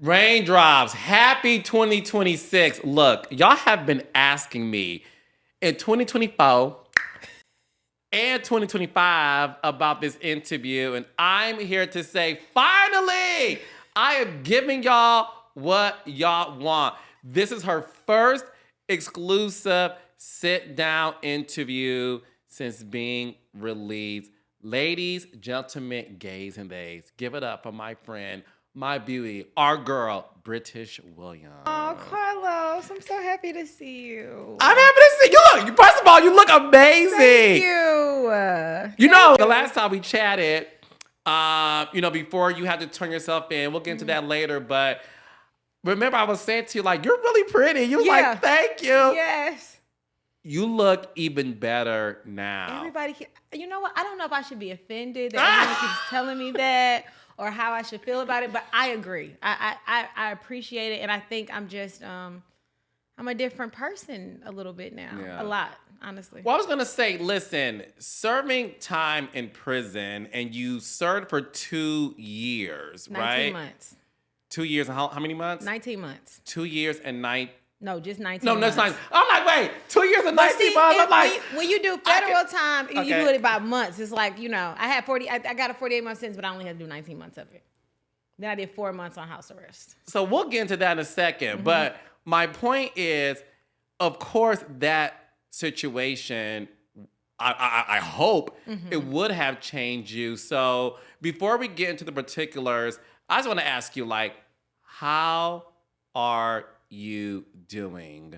Raindrops, happy 2026. Look, y'all have been asking me in 2024 and 2025 about this interview, and I'm here to say, finally, I am giving y'all what y'all want. This is her first exclusive sit-down interview since being released. Ladies, gentlemen, gays and theys, give it up for my friend, my beauty, our girl, British Williams. Oh, Carlos, I'm so happy to see you. I'm happy to see you. Look, first of all, you look amazing. Thank you. You know, the last time we chatted, before you had to turn yourself in, we'll get into that later, but remember I was saying to you, like, you're really pretty. You was like, thank you. Yes. You look even better now. Everybody, you know what? I don't know if I should be offended that everyone keeps telling me that or how I should feel about it, but I agree. I appreciate it, and I think I'm just, I'm a different person a little bit now. Yeah. A lot, honestly. Well, I was going to say, listen, serving time in prison, and you served for 2 years, 19 right? 19 months. 2 years and how many months? 19 months. 2 years and No, just 19 No, months. that's not. I'm like, wait, 2 years and But 19 see, months? I'm like, when you do federal time, you Okay. do it by months. It's like, I had 40, I got a 48-month sentence, but I only had to do 19 months of it. Then I did 4 months on house arrest. so we'll get into that in a second. But my point is, of course, that situation, I hope it would have changed you. So before we get into the particulars, I just want to ask you, like, how are you doing?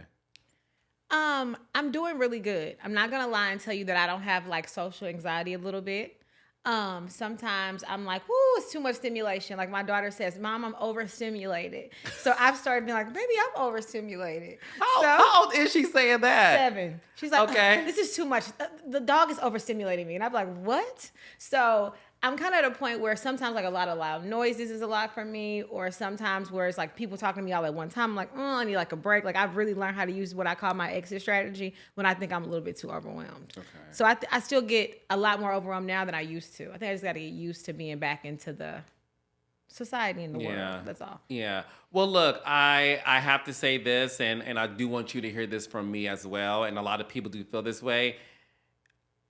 I'm doing really good. I'm not gonna lie and tell you that I don't have like social anxiety a little bit. Sometimes I'm like, whoo, it's too much stimulation. Like my daughter says, Mom, I'm overstimulated. So I've started being like, maybe I'm overstimulated. How old is she saying that? 7. She's like, Okay. this is too much. The dog is overstimulating me. And I'm like, what? So I'm kind of at a point where sometimes like a lot of loud noises is a lot for me, or sometimes where it's like people talking to me all at one time. I'm like, I need like a break. Like I've really learned how to use what I call my exit strategy when I think I'm a little bit too overwhelmed. Okay. So I still get a lot more overwhelmed now than I used to. I think I just got to get used to being back into the society in the world. That's all. Yeah. Well, look, I have to say this, and I do want you to hear this from me as well. And a lot of people do feel this way.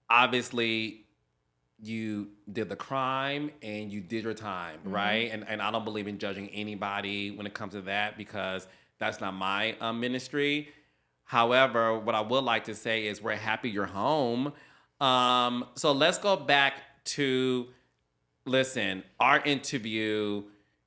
Obviously, you did the crime and you did your time, right? And I don't believe in judging anybody when it comes to that because that's not my ministry. However, what I would like to say is we're happy you're home. So let's go back to, listen, our interview,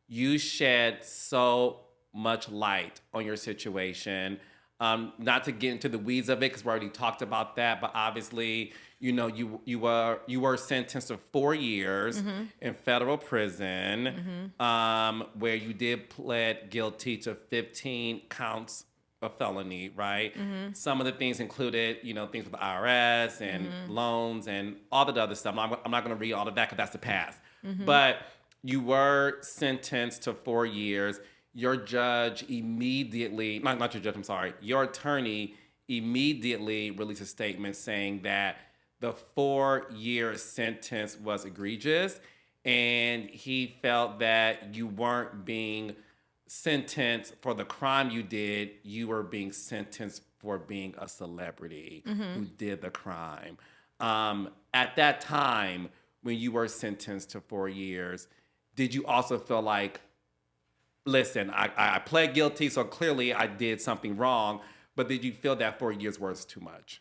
you shed so much light on your situation. Not to get into the weeds of it because we already talked about that, but obviously, you were sentenced to 4 years in federal prison, where you did plead guilty to 15 counts of felony, right? Some of the things included, things with the IRS and loans and all the other stuff. I'm not going to read all of that because that's the past. But you were sentenced to 4 years. Your judge immediately, not your judge, I'm sorry, your attorney immediately released a statement saying that the 4-year sentence was egregious, and he felt that you weren't being sentenced for the crime you did. You were being sentenced for being a celebrity who did the crime. At that time, when you were sentenced to 4 years, did you also feel like, listen, I pled guilty, so clearly I did something wrong, but did you feel that 4 years was too much?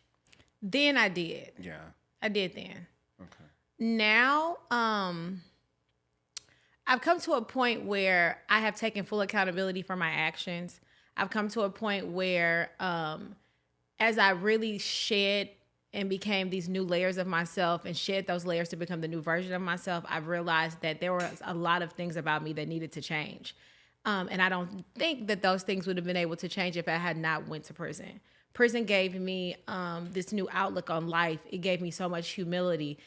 Then I did. Yeah. I did then. Okay. Now, I've come to a point where I have taken full accountability for my actions. I've come to a point where, as I really shed and became these new layers of myself and shed those layers to become the new version of myself, I've realized that there was a lot of things about me that needed to change. And I don't think that those things would have been able to change if I had not went to prison. Prison gave me this new outlook on life. It gave me so much humility.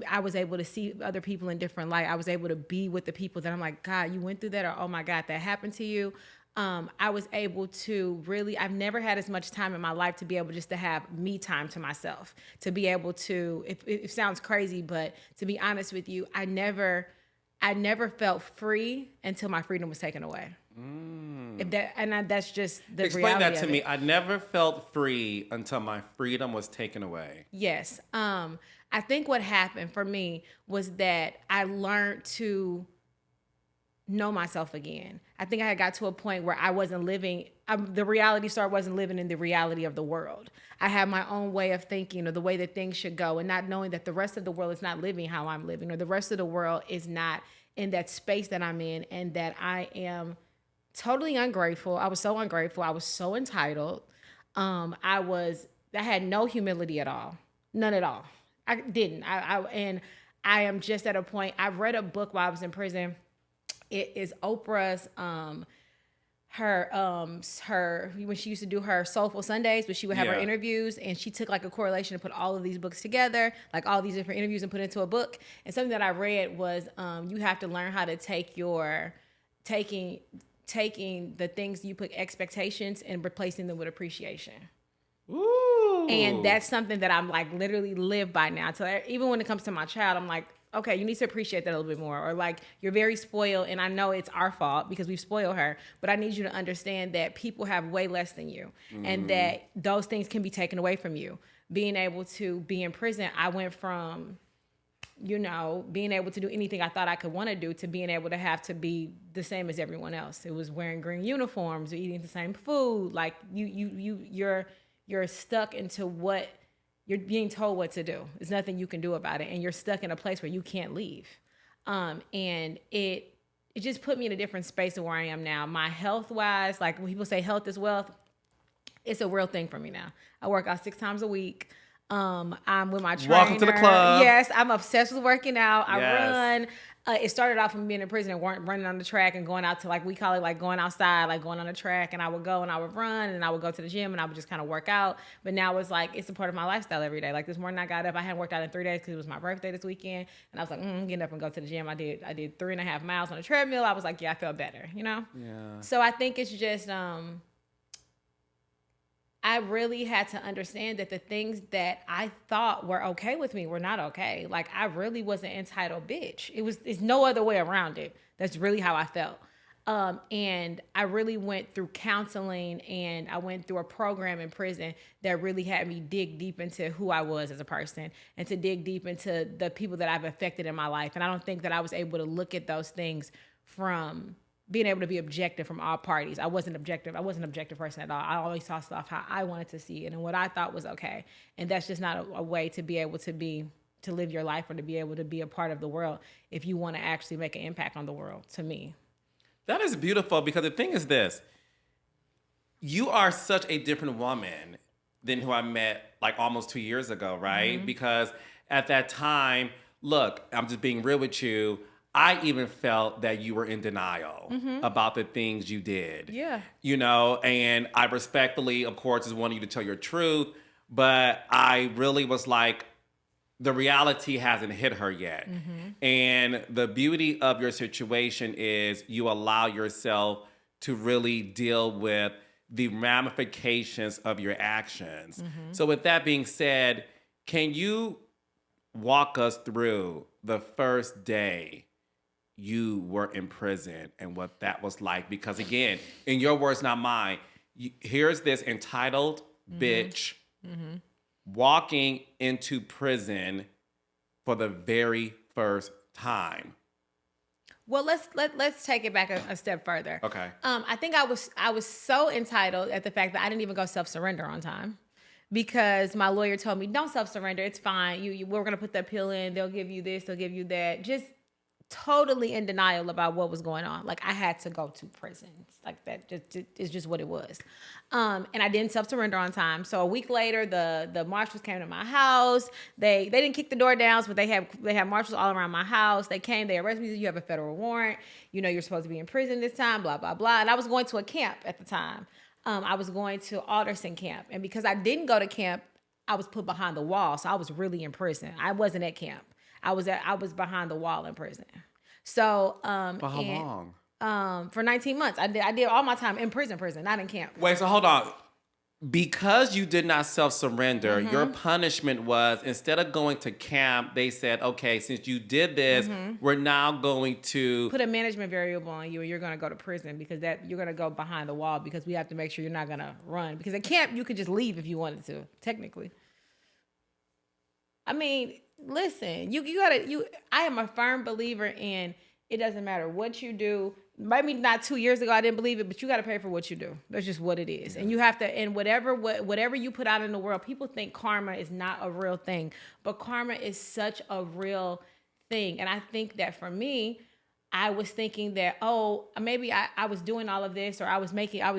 I was able to see other people in different light. I was able to be with the people that I'm like, God, you went through that, or oh my God, that happened to you. I was able to really, I've never had as much time in my life to be able just to have me time to myself, to be able to, it sounds crazy, but to be honest with you, I I never felt free until my freedom was taken away. That's just the Explain reality that to of me. it. I never felt free until my freedom was taken away. Yes. I think what happened for me was that I learned to know myself again. I think I had got to a point where I wasn't living, the reality star wasn't living in the reality of the world. I had my own way of thinking or the way that things should go, and not knowing that the rest of the world is not living how I'm living, or the rest of the world is not in that space that I'm in, and that I am totally ungrateful. I was so ungrateful. I was so entitled. I had no humility at all. None at all. I didn't. And I am just at a point. I read a book while I was in prison. It is Oprah's her when she used to do her Soulful Sundays, but she would have her interviews, and she took like a correlation and put all of these books together, like all these different interviews, and put it into a book. And something that I read was you have to learn how to take taking the things you put expectations and replacing them with appreciation. Ooh. And that's something that I'm like literally live by now. So even when it comes to my child, I'm like, okay, you need to appreciate that a little bit more. Or like, you're very spoiled, and I know it's our fault because we've spoiled her, but I need you to understand that people have way less than you, and that those things can be taken away from you. Being able to be in prison, I went from, being able to do anything I thought I could want to do, to being able to have to be the same as everyone else. It was wearing green uniforms, or eating the same food. Like you're stuck into what you're being told what to do. There's nothing you can do about it, and you're stuck in a place where you can't leave. And it just put me in a different space of where I am now. My health wise, like when people say health is wealth, it's a real thing for me now. I work out 6 times a week. I'm with my trainer. Welcome to the club. Yes, I'm obsessed with working out. I Yes. run. It started off from being in prison and running on the track and going out to, like, we call it like going outside, like going on the track. And I would go and I would run, and I would go to the gym, and I would just kind of work out. But now it's like, it's a part of my lifestyle every day. Like this morning I got up, I hadn't worked out in 3 days because it was my birthday this weekend. And I was like, I'm getting up and go to the gym. I did 3.5 miles on a treadmill. I was like, yeah, I felt better, Yeah. So I think it's just, I really had to understand that the things that I thought were okay with me were not okay. Like, I really was an entitled bitch. It's no other way around it. That's really how I felt. And I really went through counseling, and I went through a program in prison that really had me dig deep into who I was as a person, and to dig deep into the people that I've affected in my life. And I don't think that I was able to look at those things from being able to be objective from all parties. I wasn't objective. I wasn't an objective person at all. I always saw stuff how I wanted to see it and what I thought was okay. And that's just not a way to be able to live your life, or to be able to be a part of the world if you want to actually make an impact on the world, to me. That is beautiful, because the thing is this. You are such a different woman than who I met like almost 2 years ago, right? Mm-hmm. Because at that time, look, I'm just being real with you, I even felt that you were in denial about the things you did. Yeah. And I respectfully, of course, just wanted you to tell your truth, but I really was like, the reality hasn't hit her yet. Mm-hmm. And the beauty of your situation is you allow yourself to really deal with the ramifications of your actions. Mm-hmm. So with that being said, can you walk us through the first day you were in prison and what that was like? Because again, in your words, not mine, here's this entitled bitch walking into prison for the very first time. Well, let's take it back a step further. Okay. I think I was so entitled at the fact that I didn't even go self-surrender on time, because my lawyer told me, don't self-surrender, it's fine. We're gonna put the appeal in. They'll give you this. They'll give you that. Just totally in denial about what was going on. Like, I had to go to prison. Like, that is just what it was. And I didn't self-surrender on time. So a week later, the marshals came to my house. They didn't kick the door down, but they had marshals all around my house. They came, they arrested me. Said, you have a federal warrant. You're supposed to be in prison this time, blah, blah, blah. And I was going to a camp at the time. I was going to Alderson camp. And because I didn't go to camp, I was put behind the wall. So I was really in prison. I wasn't at camp. I was behind the wall in prison. So For how long? For 19 months. I did all my time in prison, not in camp. Wait, so hold on. because you did not self-surrender, your punishment was, instead of going to camp, they said, okay, since you did this, we're now going to put a management variable on you, and you're going to go to prison because that you're going to go behind the wall because we have to make sure you're not going to run. Because at camp, you could just leave if you wanted to, technically. I mean, listen, I am a firm believer in it doesn't matter what you do. Maybe not 2 years ago I didn't believe it, but you got to pay for what you do. That's just what it is. Yeah. And you have to, and whatever you put out in the world, people think karma is not a real thing, but karma is such a real thing. And I think that for me, I was thinking that, oh, maybe I was doing all of this, or I was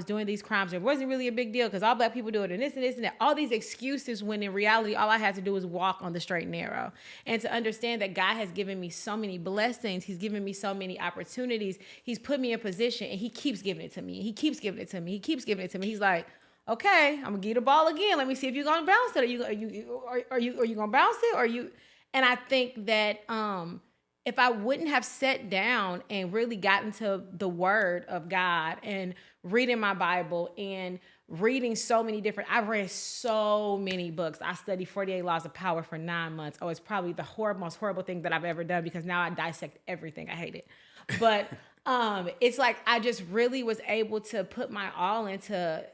doing these crimes. It wasn't really a big deal because all black people do it, and this and this and that. All these excuses, when in reality, all I had to do was walk on the straight and narrow. And to understand that God has given me so many blessings. He's given me so many opportunities. He's put me in position, and he keeps giving it to me. He keeps giving it to me. He keeps giving it to me. He's like, okay, I'm going to give you the ball again. Let me see if you're going to bounce it. Are you going to bounce it? And I think that, if I wouldn't have sat down and really gotten to the word of God and reading my Bible and reading I've read so many books. I studied 48 Laws of Power for 9 months. Oh, it's probably the most horrible thing that I've ever done because now I dissect everything. I hate it. But it's like I just really was able to put my all into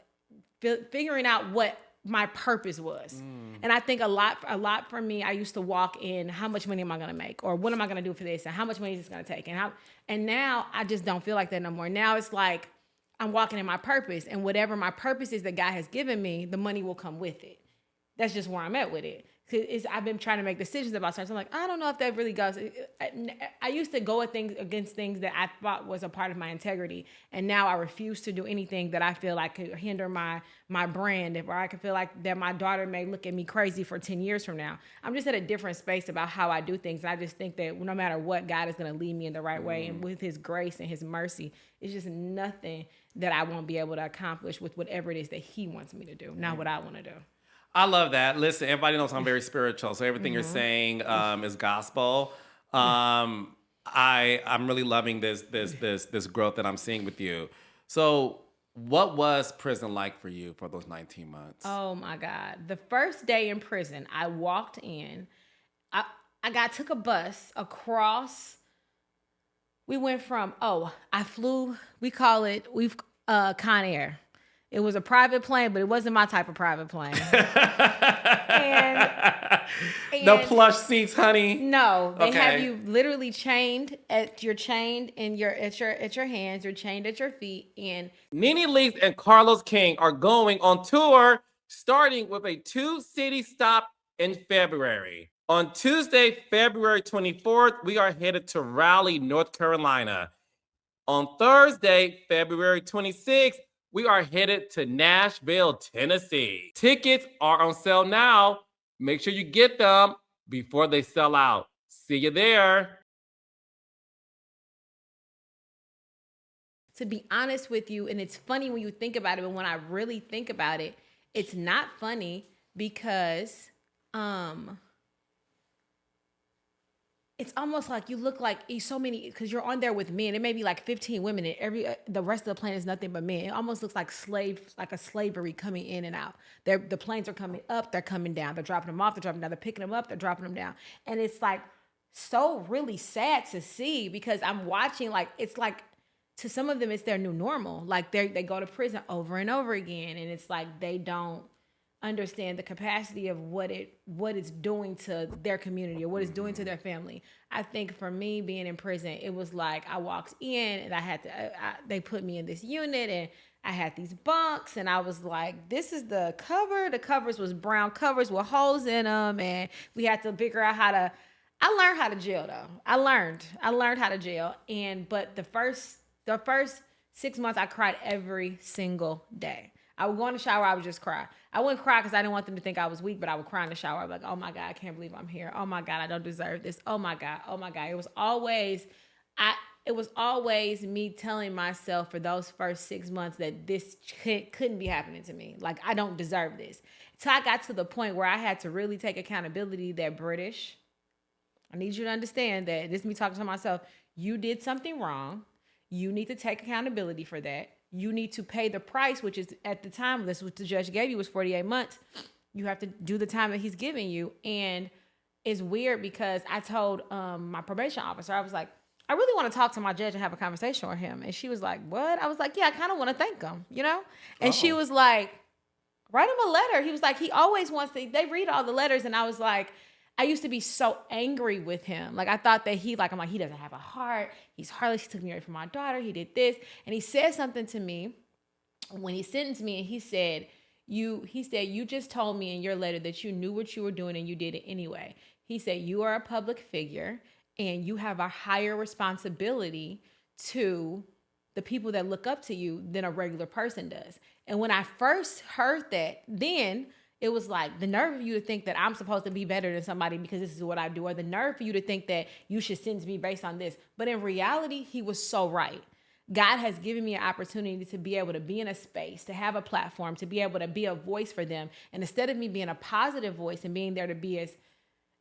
figuring out what my purpose was. And I think a lot for me, I used to walk in, how much money am I going to make? Or what am I going to do for this? And how much money is this going to take? And now I just don't feel like that no more. Now it's like I'm walking in my purpose, and whatever my purpose is that God has given me, the money will come with it. That's just where I'm at with it. I've been trying to make decisions about something. I'm like, I don't know if that really goes. I used to go against things that I thought was a part of my integrity, and now I refuse to do anything that I feel like could hinder my brand, or I could feel like that my daughter may look at me crazy for 10 years from now. I'm just at a different space about how I do things, and I just think that no matter what, God is going to lead me in the right way, and with His grace and His mercy, it's just nothing that I won't be able to accomplish with whatever it is that He wants me to do, not what I want to do. I love that. Listen, everybody knows I'm very spiritual, so everything you're saying is gospel. I'm really loving this growth that I'm seeing with you. So, what was prison like for you for those 19 months? Oh my God! The first day in prison, I walked in. I took a bus across. We went from I flew. We call it Con Air. It was a private plane, but it wasn't my type of private plane. and no plush seats, honey. No, they have you literally chained you're chained in your hands, you're chained at your feet. And Nene Leakes and Carlos King are going on tour, starting with a 2-city stop in February. On Tuesday, February 24th, we are headed to Raleigh, North Carolina. On Thursday, February 26th, we are headed to Nashville, Tennessee. Tickets are on sale now. Make sure you get them before they sell out. See you there. To be honest with you, and it's funny when you think about it, but when I really think about it, it's not funny because it's almost like you look like so many, because you're on there with men. It may be like 15 women, and the rest of the plane is nothing but men. It almost looks like a slavery coming in and out. The planes are coming up, they're coming down. They're dropping them off, they're dropping them down. They're picking them up, they're dropping them down. And it's like so really sad to see, because I'm watching, like, it's like, to some of them, it's their new normal. Like they go to prison over and over again, and it's like they don't understand the capacity of what it's doing to their community or what it's doing to their family. I think for me, being in prison, it was like I walked in and I had to. They put me in this unit, and I had these bunks, and I was like, "This is the cover." The covers was brown covers with holes in them, and we had to figure out how to. I learned how to jail though. I learned how to jail, but the first 6 months, I cried every single day. I would go in the shower, I would just cry. I wouldn't cry because I didn't want them to think I was weak, but I would cry in the shower. I'd be like, oh my God, I can't believe I'm here. Oh my God, I don't deserve this. Oh my God, oh my God. It was always me telling myself for those first 6 months that this couldn't be happening to me. Like, I don't deserve this. Till I got to the point where I had to really take accountability that British, I need you to understand that this is me talking to myself. You did something wrong. You need to take accountability for that. You need to pay the price, which is at the time, this was the judge gave you was 48 months. You have to do the time that he's giving you. And it's weird because I told my probation officer, I was like, I really want to talk to my judge and have a conversation with him. And she was like, what? I was like, yeah, I kind of want to thank him, you know? And she was like, write him a letter. He was like, he always wants to, they read all the letters. And I was like, I used to be so angry with him. Like, I thought that I'm like, he doesn't have a heart. He's heartless. He took me away from my daughter. He did this. And he said something to me when he sentenced me, and he said, you just told me in your letter that you knew what you were doing and you did it anyway. He said, you are a public figure and you have a higher responsibility to the people that look up to you than a regular person does. And when I first heard that, then it was like the nerve of you to think that I'm supposed to be better than somebody because this is what I do, or the nerve for you to think that you should sentence me based on this. But in reality, he was so right. God has given me an opportunity to be able to be in a space, to have a platform, to be able to be a voice for them. And instead of me being a positive voice and being there to be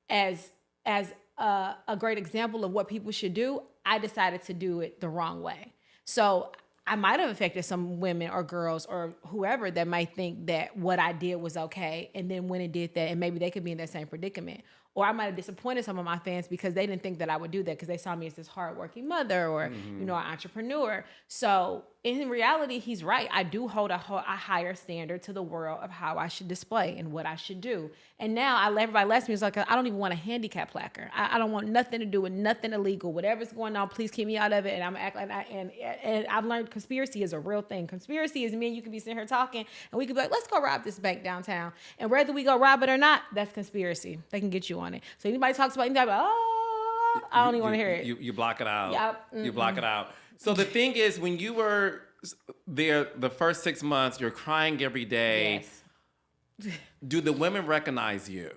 as a great example of what people should do, I decided to do it the wrong way. So I might have affected some women or girls or whoever that might think that what I did was okay. And then when it did that, and maybe they could be in that same predicament. Or I might have disappointed some of my fans because they didn't think that I would do that because they saw me as this hardworking mother or, an entrepreneur. So in reality, he's right. I do hold a higher standard to the world of how I should display and what I should do. And now everybody lets me. It's like, I don't even want a handicap placard. I don't want nothing to do with nothing illegal. Whatever's going on, please keep me out of it. And I'm acting like and I've learned conspiracy is a real thing. Conspiracy is me and you can be sitting here talking and we could be like, let's go rob this bank downtown. And whether we go rob it or not, that's conspiracy. They can get you on it. So anybody talks about anything, I don't even want to hear it. You block it out. Yep. You block it out. So the thing is, when you were there the first 6 months, you're crying every day. Yes. Do the women recognize you?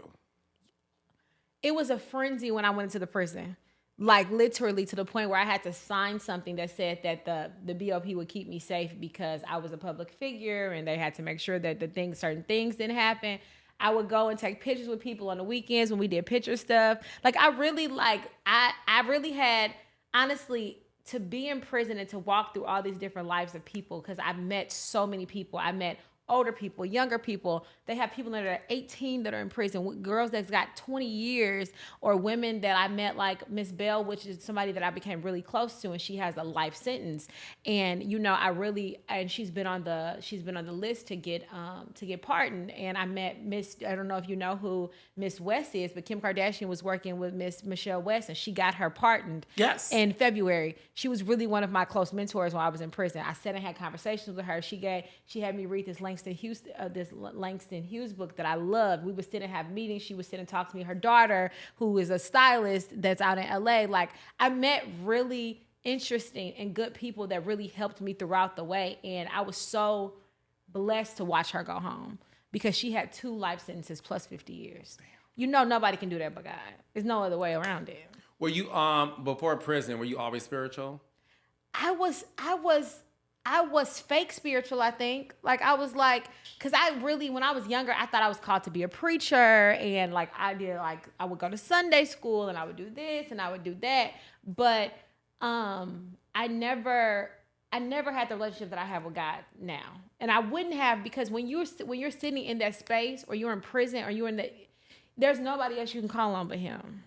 It was a frenzy when I went into the prison. Like literally to the point where I had to sign something that said that the BOP would keep me safe because I was a public figure and they had to make sure that certain things didn't happen. I would go and take pictures with people on the weekends when we did picture stuff. Like I really had, honestly, to be in prison and to walk through all these different lives of people, because I've met so many people. I met older people, younger people. They have people that are 18 that are in prison, girls that's got 20 years, or women that I met like Miss Bell, which is somebody that I became really close to, and she has a life sentence. And she's been on the list to get pardoned. And I met I don't know if you know who Miss West is, but Kim Kardashian was working with Miss Michelle West, and she got her pardoned. Yes. In February. She was really one of my close mentors when I was in prison. I sat and had conversations with her. She had me read this Langston Hughes book that I loved. We would sit and have meetings. She would sit and talk to me. Her daughter, who is a stylist that's out in LA, like I met really interesting and good people that really helped me throughout the way. And I was so blessed to watch her go home because she had 2 life sentences plus 50 years. Damn. You know, nobody can do that but God. There's no other way around it. Were you, before prison, were you always spiritual? I was fake spiritual, I think. Like, I was like, because when I was younger, I thought I was called to be a preacher. And like, I would go to Sunday school and I would do this and I would do that. But I never had the relationship that I have with God now. And I wouldn't have, because when you're sitting in that space, or you're in prison, or there's nobody else you can call on but Him.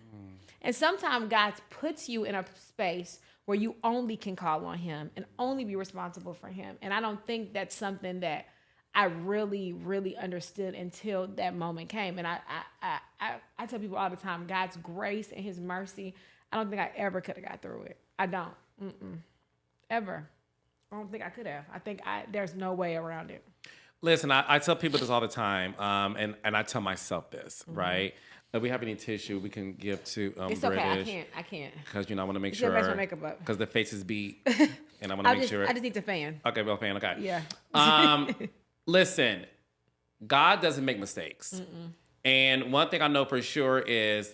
And sometimes God puts you in a space where you only can call on Him and only be responsible for Him. And I don't think that's something that I really, really understood until that moment came. And I tell people all the time, God's grace and His mercy, I don't think I ever could have got through it. I don't. Ever. I don't think I could have. I think there's no way around it. Listen, I tell people this all the time, and I tell myself this, right? If we have any tissue, we can give to it's British. Okay, I can't. Because, I want to make sure. Make my makeup up. Because the face is beat, and I want to make sure. I just need the fan. Okay, well, fan, okay. Yeah. Listen, God doesn't make mistakes. And one thing I know for sure is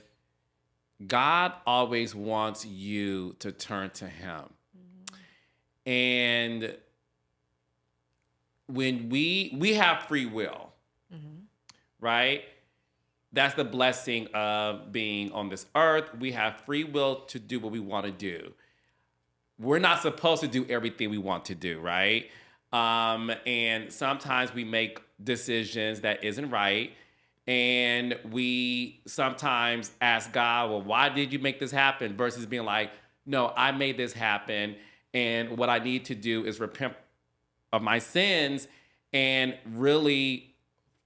God always wants you to turn to Him. And when we have free will, right? That's the blessing of being on this earth. We have free will to do what we want to do. we're not supposed to do everything we want to do, right? And sometimes we make decisions that isn't right. And we sometimes ask God, well, why did you make this happen? Versus being like, no, I made this happen. And what I need to do is repent of my sins and really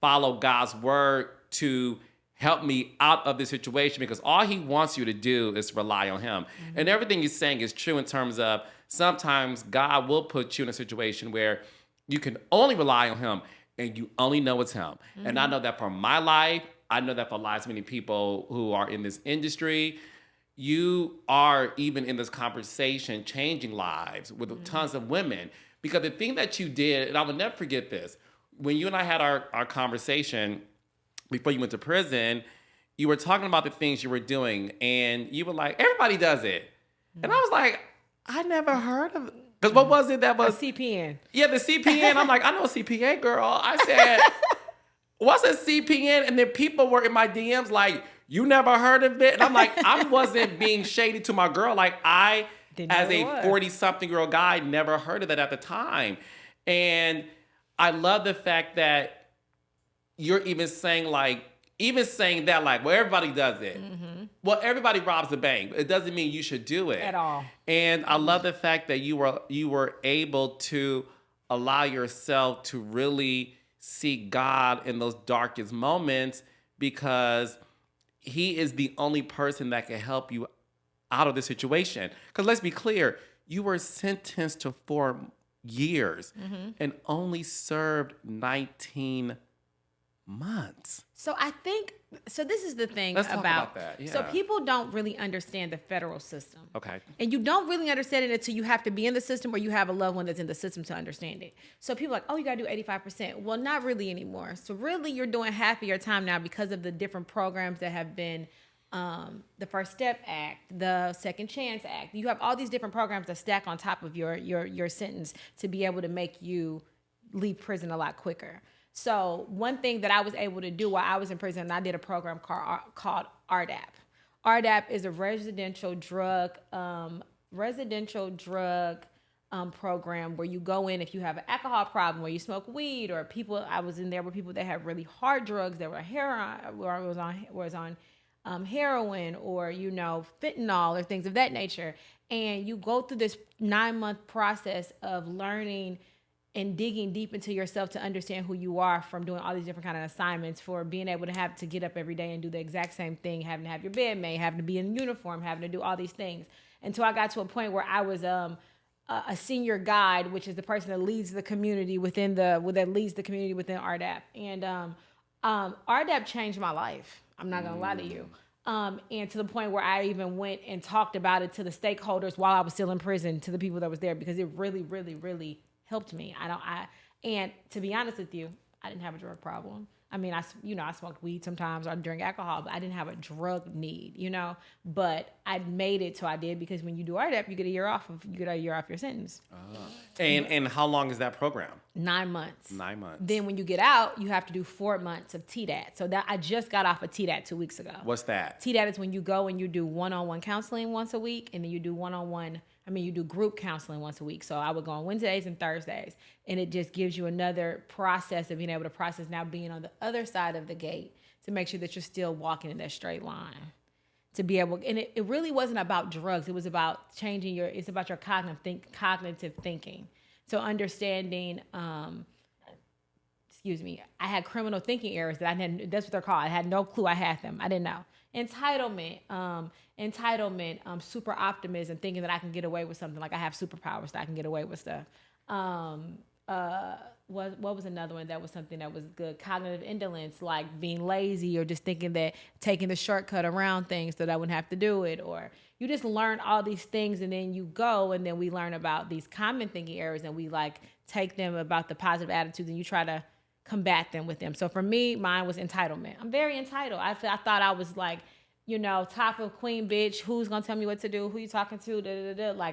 follow God's word to help me out of this situation, because all he wants you to do is rely on him. Mm-hmm. And everything you're saying is true in terms of sometimes God will put you in a situation where you can only rely on him and you only know it's him. Mm-hmm. And I know that for my life, I know that for lives of many people who are in this industry, you are even in this conversation changing lives with mm-hmm. tons of women. Because the thing that you did, and I will never forget this, when you and I had our conversation before you went to prison, you were talking about the things you were doing, and you were like, everybody does it. Mm-hmm. And I was like, I never heard of it. Because what was it that was? A CPN. Yeah, the CPN. I'm like, I know a CPN, girl. I said, what's a CPN? And then people were in my DMs like, you never heard of it? And I'm like, I wasn't being shady to my girl. Like, I, as a 40-something-year-old guy, never heard of that at the time. And I love the fact that you're even saying that, like, well, everybody does it. Mm-hmm. Well, everybody robs the bank. It doesn't mean you should do it. At all. And I love the fact that you were able to allow yourself to really seek God in those darkest moments, because he is the only person that can help you out of the situation. Because let's be clear, you were sentenced to 4 years mm-hmm. and only served 19 months. So this is the thing Let's talk about that. Yeah. So people don't really understand the federal system. Okay. And you don't really understand it until you have to be in the system, or you have a loved one that's in the system to understand it. So people are like, oh, you got to do 85%. Well, not really anymore. So really you're doing half of your time now because of the different programs that have been the First Step Act, the Second Chance Act. You have all these different programs that stack on top of your sentence to be able to make you leave prison a lot quicker. So one thing that I was able to do while I was in prison, I did a program called RDAP. RDAP is a residential drug program where you go in if you have an alcohol problem, where you smoke weed, or I was in there with people that had really hard drugs that were was on heroin, or fentanyl, or things of that nature. And you go through this 9-month process of learning and digging deep into yourself to understand who you are, from doing all these different kind of assignments, for being able to have to get up every day and do the exact same thing, having to have your bed made, having to be in uniform, having to do all these things. Until I got to a point where I was a senior guide, which is the person that leads the community within RDAP. And RDAP changed my life. I'm not gonna lie to you. And to the point where I even went and talked about it to the stakeholders while I was still in prison, to the people that was there, because it really, really, really helped me. And to be honest with you, I didn't have a drug problem. I mean, I smoked weed sometimes or drink alcohol, but I didn't have a drug need, But I made it, so I did, because when you do RDAP, you get a year off your sentence. And how long is that program? 9 months. 9 months. Then when you get out, you have to do 4 months of TDAT. So that I just got off of TDAT 2 weeks ago. What's that? TDAT is when you go and you do one-on-one counseling once a week, and then you do you do group counseling once a week. So I would go on Wednesdays and Thursdays, and it just gives you another process of being able to process now being on the other side of the gate, to make sure that you're still walking in that straight line. To be able, and it really wasn't about drugs. It was about it's about your cognitive thinking. So understanding, I had criminal thinking errors that I didn't, that's what they're called. I had no clue I had them. I didn't know. Entitlement, super optimism, thinking that I can get away with something, like I have superpowers, that I can get away with stuff. What was another one that was something that was good? Cognitive indolence, like being lazy, or just thinking that taking the shortcut around things so that I wouldn't have to do it. Or you just learn all these things, and then you go, and then we learn about these common thinking errors, and we take them about the positive attitudes, and you try to combat them with them. So for me, mine was entitlement. I'm very entitled. I thought I was top of queen bitch. Who's gonna tell me what to do? Who you talking to?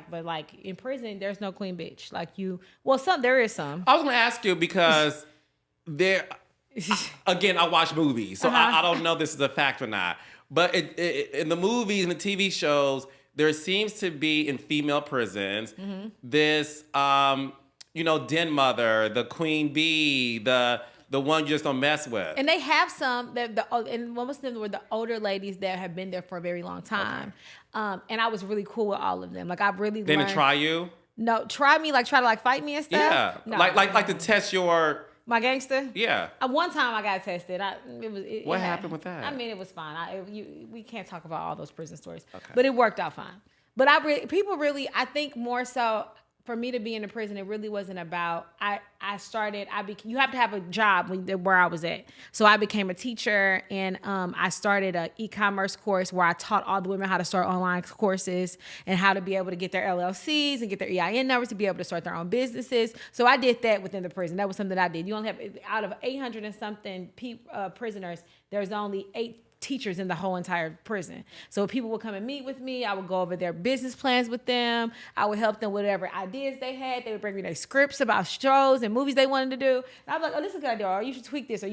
But in prison, there's no queen bitch. There is some. I was gonna ask you, because again, I watch movies, so I don't know if this is a fact or not. But in the movies and the TV shows, there seems to be in female prisons this, den mother, the queen bee, the one you just don't mess with. And they have some and most of them were the older ladies that have been there for a very long time. Okay. And I was really cool with all of them. Like I really learned. Didn't try you? No, try to fight me and stuff. Yeah, no, like to test your. My gangster? Yeah. One time I got tested. What happened with that? I mean, it was fine. We can't talk about all those prison stories. Okay. But it worked out fine. But I think more so for me to be in the prison, it really wasn't about, you have to have a job where I was at. So I became a teacher and I started an e-commerce course where I taught all the women how to start online courses and how to be able to get their LLCs and get their EIN numbers to be able to start their own businesses. So I did that within the prison. That was something I did. You only have, out of 800 and something prisoners, there's only 8 teachers in the whole entire prison. So people would come and meet with me. I would go over their business plans with them. I would help them with whatever ideas they had. They would bring me their scripts about shows and movies they wanted to do. And I was like, oh, this is a good idea. Or you should tweak this. Or I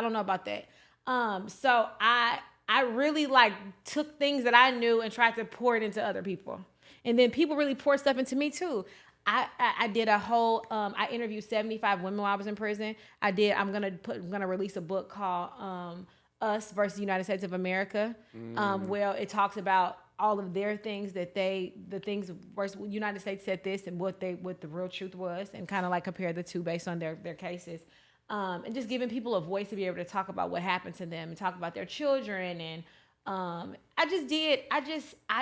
don't know about that. So I really took things that I knew and tried to pour it into other people. And then people really poured stuff into me too. I did a whole, I interviewed 75 women while I was in prison. I'm gonna release a book called, Us versus the United States of America, where it talks about all of their things the things versus the United States said this and what the real truth was, and kind of compare the two based on their cases, and just giving people a voice to be able to talk about what happened to them and talk about their children. And I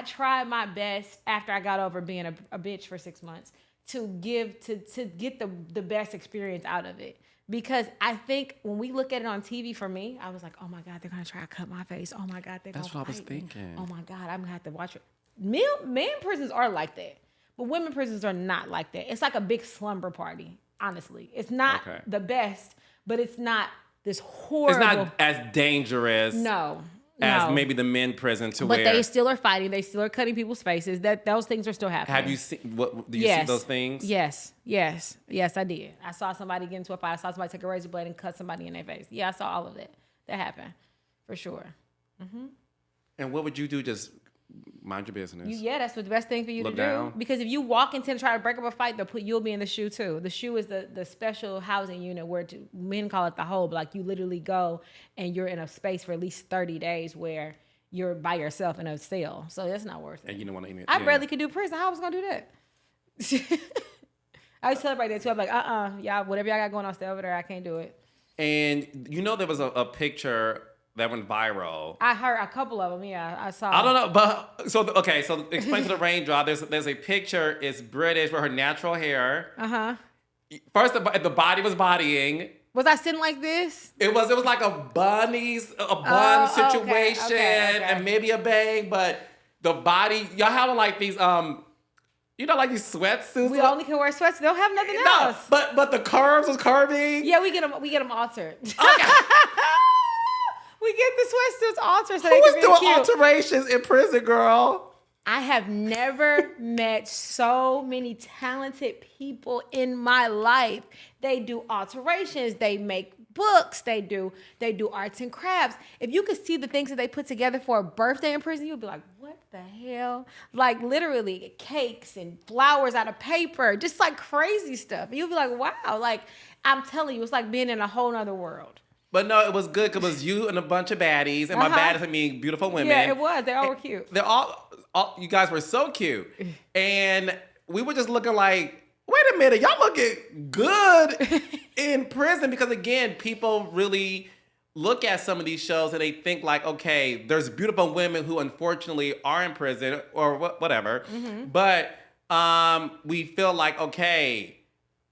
tried my best after I got over being a bitch for 6 months to get the best experience out of it. Because I think when we look at it on TV, for me, I was like, oh my God, they're going to try to cut my face. Oh my God, they're going to fight. That's what I was thinking. Oh my God, I'm going to have to watch it. Men prisons are like that. But women prisons are not like that. It's like a big slumber party, honestly. It's not the best, but it's not this horrible. It's not as dangerous. No. As maybe the men prison but they still are fighting. They still are cutting people's faces. Those things are still happening. Have you seen? Do you see those things? Yes, I did. I saw somebody get into a fight. I saw somebody take a razor blade and cut somebody in their face. Yeah, I saw all of that. That happened, for sure. Mm-hmm. And what would you do? Just mind your business. That's the best thing for you to do. Down. Because if you walk into and try to break up a fight, you'll be in the SHU too. The SHU is the special housing unit where men call it the hole. But you literally go and you're in a space for at least 30 days where you're by yourself in a cell. So that's not worth it. And you don't want to. I barely could do prison. How I was gonna do that? I was celebrating that too. I'm like, y'all, whatever y'all got going on, stay over there. I can't do it. And there was a picture that went viral. I heard a couple of them. Yeah, I saw. I don't know, but so explain to the raindrop. There's a picture. It's British with her natural hair. First, the body was bodying. Was I sitting like this? It was like a bun situation, okay. And maybe a bang, but the body. Y'all having like these like these sweatsuits. We only can wear sweats. They don't have nothing else. But the curves was curving. Yeah, we get them altered. Okay. We get the sweatsuits altered so they can be cute. Who's doing alterations in prison, girl? I have never met so many talented people in my life. They do alterations. They make books. They do arts and crafts. If you could see the things that they put together for a birthday in prison, you'd be like, what the hell? Like literally cakes and flowers out of paper, just like crazy stuff. And you'd be like, wow. Like I'm telling you, it's like being in a whole nother world. But no, it was good because it was you and a bunch of baddies. And my baddies, I mean, beautiful women. Yeah, it was. They all were cute. They're all, you guys were so cute. And we were just looking like, wait a minute, y'all looking good in prison. Because again, people really look at some of these shows and they think like, okay, there's beautiful women who unfortunately are in prison or whatever. Mm-hmm. But we feel like, okay,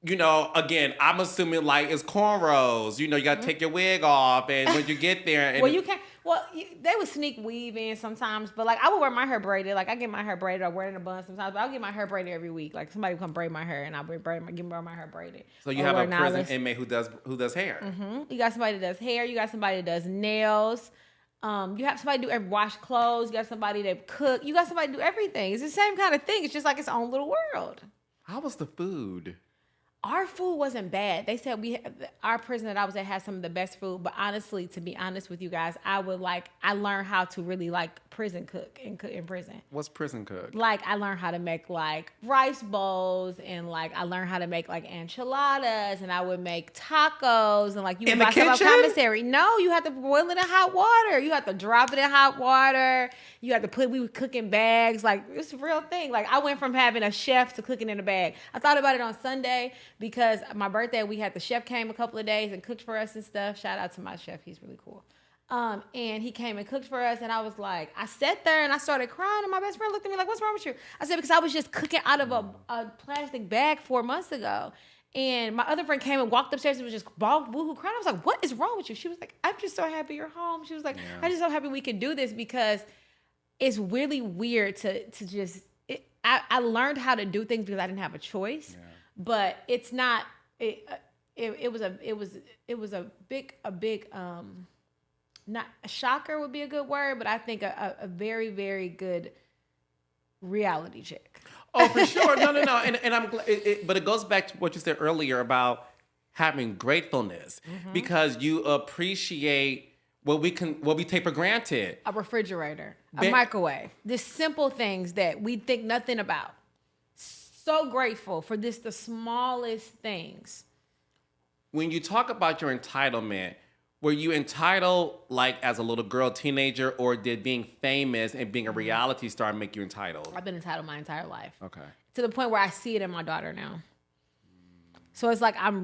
again, I'm assuming like it's cornrows. You got to take your wig off, and when you get there, and you can't. Well, they would sneak weave in sometimes, but like I would wear my hair braided. Like I get my hair braided, I wear it in a bun sometimes. But I'll get my hair braided every week. Like somebody would come braid my hair, and I'll give my hair braided. So you have a prison inmate who does hair. Mm-hmm. You got somebody that does hair. You got somebody that does nails. You have somebody do wash clothes. You got somebody that cook. You got somebody do everything. It's the same kind of thing. It's just like its own little world. How was the food? Our food wasn't bad. They said our prison that I was at had some of the best food. But honestly, to be honest with you guys, I learned how to really like prison cook in prison. What's prison cook? Like I learned how to make like rice bowls, and like I learned how to make like enchiladas, and I would make tacos, and like you in would the buy some kitchen. commissary. No, you have to boil it in hot water. You have to drop it in hot water. You have to we would cook in bags. Like it's a real thing. Like I went from having a chef to cooking in a bag. I thought about it on Sunday because my birthday we had the chef came a couple of days and cooked for us and stuff. Shout out to my chef, he's really cool. And he came and cooked for us, and I was like, I sat there and I started crying, and my best friend looked at me like, what's wrong with you? I said, because I was just cooking out of a plastic bag 4 months ago. And my other friend came and walked upstairs and was just boo-hoo crying. I was like, what is wrong with you? She was like, I'm just so happy you're home. She was like, I'm just so happy we can do this, because it's really weird to just, I learned how to do things because I didn't have a choice, but it's not, it was a big, not a shocker would be a good word, but I think a very, very good reality check. Oh, for sure. No. And I'm glad, but it goes back to what you said earlier about having gratefulness, because you appreciate what we take for granted. A refrigerator, a microwave, the simple things that we think nothing about. So grateful for the smallest things. When you talk about your entitlement, were you entitled like as a little girl, teenager, or did being famous and being a reality star make you entitled? I've been entitled my entire life. Okay. To the point where I see it in my daughter now. So it's like I'm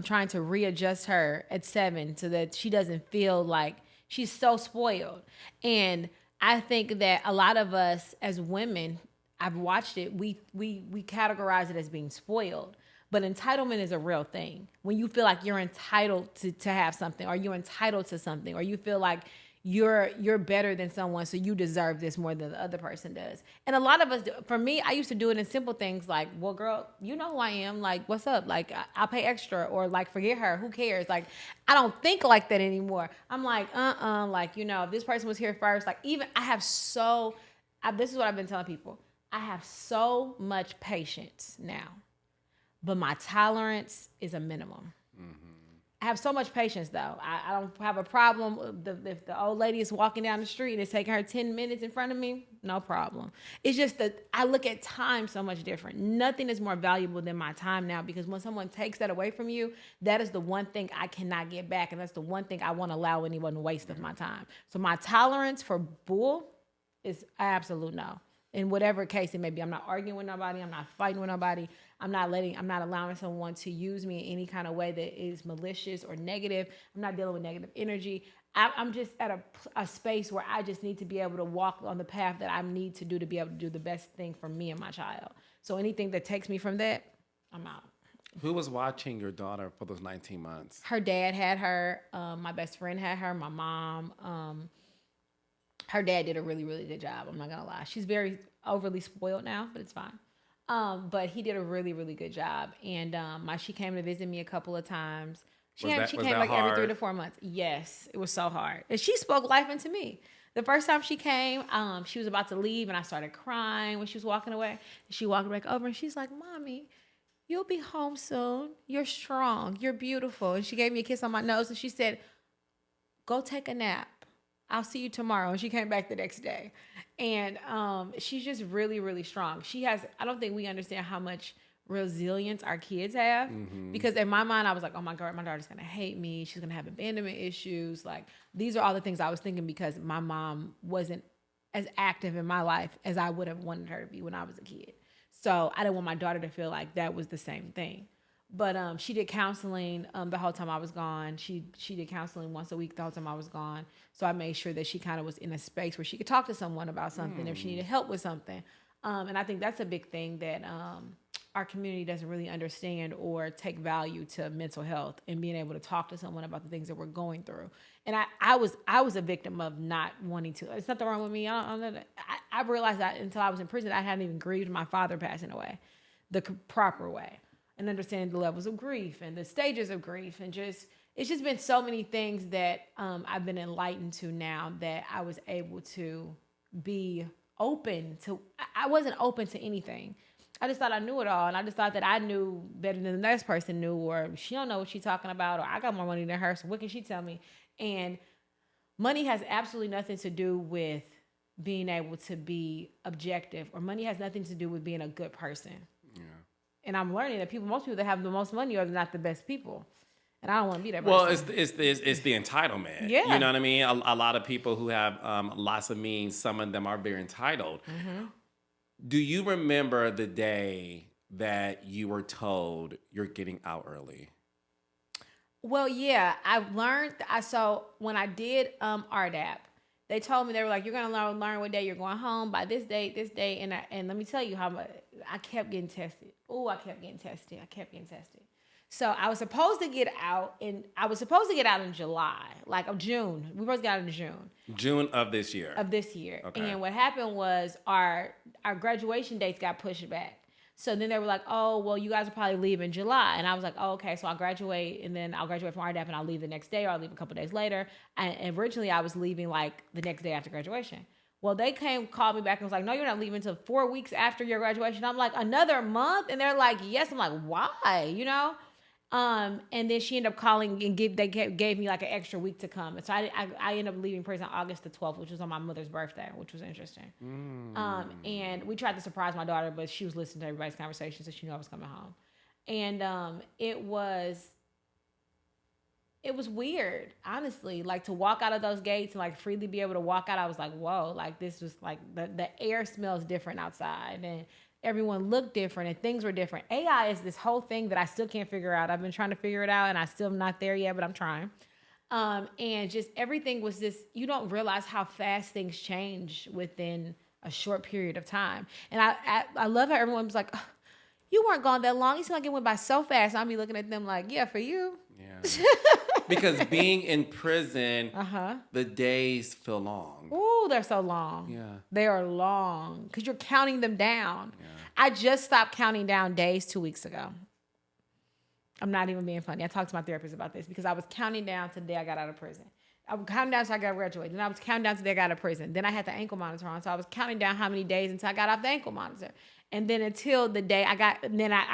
trying to readjust her at 7 so that she doesn't feel like she's so spoiled. And I think that a lot of us as women, I've watched it, we categorize it as being spoiled. But entitlement is a real thing. When you feel like you're entitled to have something, or you're entitled to something, or you feel like you're better than someone, so you deserve this more than the other person does. And a lot of us, for me, I used to do it in simple things like, well, girl, you know who I am. Like, what's up? Like, I'll pay extra, or like, forget her. Who cares? Like, I don't think like that anymore. I'm like, like, you know, if this person was here first, like, even this is what I've been telling people. I have so much patience now, but my tolerance is a minimum. I have so much patience, though. I don't have a problem if the old lady is walking down the street and it's taking her 10 minutes in front of me, no problem. It's just that I look at time so much different. Nothing is more valuable than my time now, because when someone takes that away from you, that is the one thing I cannot get back, and that's the one thing I won't allow anyone to waste of my time. So my tolerance for bull is absolute no. In whatever case it may be. I'm not arguing with nobody. I'm not fighting with nobody. I'm not allowing someone to use me in any kind of way that is malicious or negative. I'm not dealing with negative energy. I'm just at a space where I just need to be able to walk on the path that I need to do to be able to do the best thing for me and my child. So anything that takes me from that, I'm out. Who was watching your daughter for those 19 months? Her dad had her. My best friend had her. My mom. Her dad did a really, really good job. I'm not going to lie. She's very overly spoiled now, but it's fine. But he did a really, really good job. And she came to visit me a couple of times. She came like hard? Every 3 to 4 months. Yes, it was so hard. And she spoke life into me. The first time she came, she was about to leave, and I started crying when she was walking away. And she walked back over, and she's like, Mommy, you'll be home soon. You're strong. You're beautiful. And she gave me a kiss on my nose, and she said, go take a nap. I'll see you tomorrow. And she came back the next day. And she's just really, really strong. I don't think we understand how much resilience our kids have. Because in my mind, I was like, oh my God, my daughter's going to hate me. She's going to have abandonment issues. Like, these are all the things I was thinking because my mom wasn't as active in my life as I would have wanted her to be when I was a kid. So I didn't want my daughter to feel like that was the same thing. But she did counseling the whole time I was gone. She did counseling once a week the whole time I was gone. So I made sure that she kind of was in a space where she could talk to someone about something if she needed help with something. And I think that's a big thing that our community doesn't really understand or take value to mental health and being able to talk to someone about the things that we're going through. And I was a victim of not wanting to. There's nothing wrong with me. I realized that until I was in prison, I hadn't even grieved my father passing away the proper way. And understanding the levels of grief and the stages of grief, and it's just been so many things that I've been enlightened to now that I was able to be open to. I wasn't open to anything. I just thought I knew it all, and I just thought that I knew better than the next person knew, or she don't know what she's talking about, or I got more money than her, so what can she tell me? And money has absolutely nothing to do with being able to be objective, or money has nothing to do with being a good person. Yeah. And I'm learning that most people that have the most money are not the best people. And I don't want to be that person. Well, it's the entitlement. Yeah. You know what I mean? A lot of people who have lots of means, some of them are very entitled. Mm-hmm. Do you remember the day that you were told you're getting out early? Well, yeah. I learned, so when I did RDAP, they told me, they were like, you're going to learn what day you're going home by this date, and let me tell you how much, I kept getting tested. I kept getting tested. So I was supposed to get out in July, like of June. We first got out in June. June of this year. Okay. And what happened was our graduation dates got pushed back. So then they were like, oh, well, you guys will probably leave in July. And I was like, oh, okay. So I'll graduate, and then I'll graduate from RDAP, and I'll leave the next day, or I'll leave a couple days later. And originally I was leaving like the next day after graduation. Well, they called me back and was like, no, you're not leaving until 4 weeks after your graduation. I'm like, another month? And they're like, yes. I'm like, why? You know? And then she ended up calling and gave me like an extra week to come. And so I ended up leaving prison August the 12th, which was on my mother's birthday, which was interesting. And we tried to surprise my daughter, but she was listening to everybody's conversation, so she knew I was coming home. And it was weird, honestly, like to walk out of those gates and like freely be able to walk out. I was like, whoa, like this was like the air smells different outside, and everyone looked different and things were different. AI is this whole thing that I still can't figure out. I've been trying to figure it out, and I still am not there yet, but I'm trying. And just everything was just, you don't realize how fast things change within a short period of time. And I love how everyone was like, oh, you weren't gone that long. You seem like it went by so fast. I'll be looking at them like, yeah, for you. Yeah. Because being in prison, the days feel long. Ooh, they're so long. Yeah. They are long because you're counting them down. Yeah. I just stopped counting down days 2 weeks ago. I'm not even being funny. I talked to my therapist about this because I was counting down to the day I got out of prison. I was counting down until I got graduated. Then I was counting down to the day I got out of prison. Then I had the ankle monitor on, so I was counting down how many days until I got off the ankle monitor. And then until the day I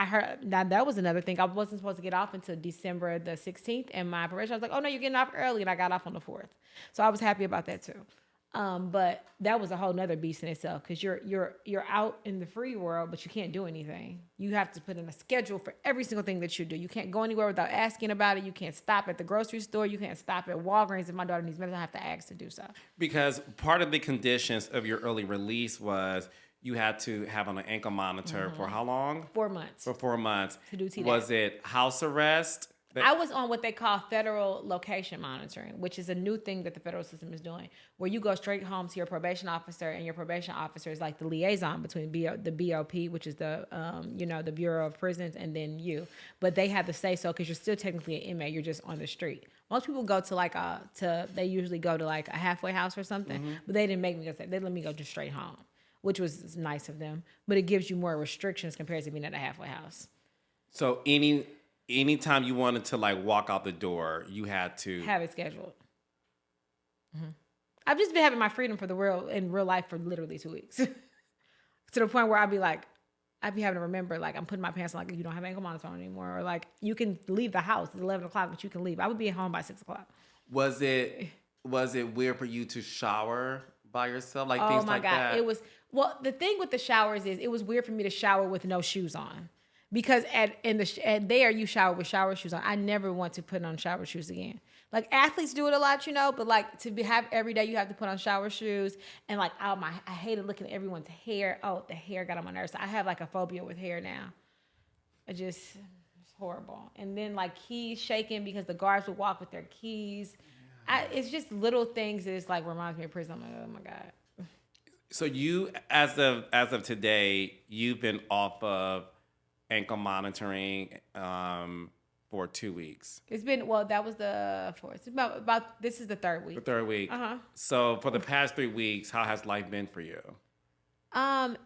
heard, now that was another thing. I wasn't supposed to get off until December the 16th. And my probation, I was like, oh no, you're getting off early. And I got off on the 4th. So I was happy about that too. But that was a whole nother beast in itself, because you're out in the free world, but you can't do anything. You have to put in a schedule for every single thing that you do. You can't go anywhere without asking about it. You can't stop at the grocery store. You can't stop at Walgreens. If my daughter needs medicine, I have to ask to do so. Because part of the conditions of your early release was you had to have on an ankle monitor for how long? 4 months. For 4 months. To do TDAP. Was it house arrest? I was on what they call federal location monitoring, which is a new thing that the federal system is doing, where you go straight home to your probation officer, and your probation officer is like the liaison between the BOP, which is the the Bureau of Prisons, and then you. But they have to say so because you're still technically an inmate. You're just on the street. Most people go to they usually go to like a halfway house or something, but they didn't make me go. They let me go just straight home, which was nice of them. But it gives you more restrictions compared to being at a halfway house. So anytime you wanted to like walk out the door, you had to have it scheduled. Mm-hmm. I've just been having my freedom in real life for literally 2 weeks, to the point where I'd be having to remember, like, I'm putting my pants on, like, you don't have ankle monitor on anymore, or like, you can leave the house. It's 11 o'clock, but you can leave. I would be at home by 6 o'clock. Was it weird for you to shower by yourself, like things like that? Oh my God, it was. Well, the thing with the showers is, it was weird for me to shower with no shoes on. Because there you shower with shower shoes on. I never want to put on shower shoes again. Like, athletes do it a lot, but like have every day you have to put on shower shoes. And like, I hated looking at everyone's hair. Oh, the hair got on my nerves. I have like a phobia with hair now. It's horrible. And then like keys shaking because the guards would walk with their keys. Yeah. It's just little things that it's like reminds me of prison. I'm like, oh my God. So you, as of today, you've been off of ankle monitoring for 2 weeks. It's been, that was the fourth. It's about this is the third week. The third week. So for the past 3 weeks, how has life been for you?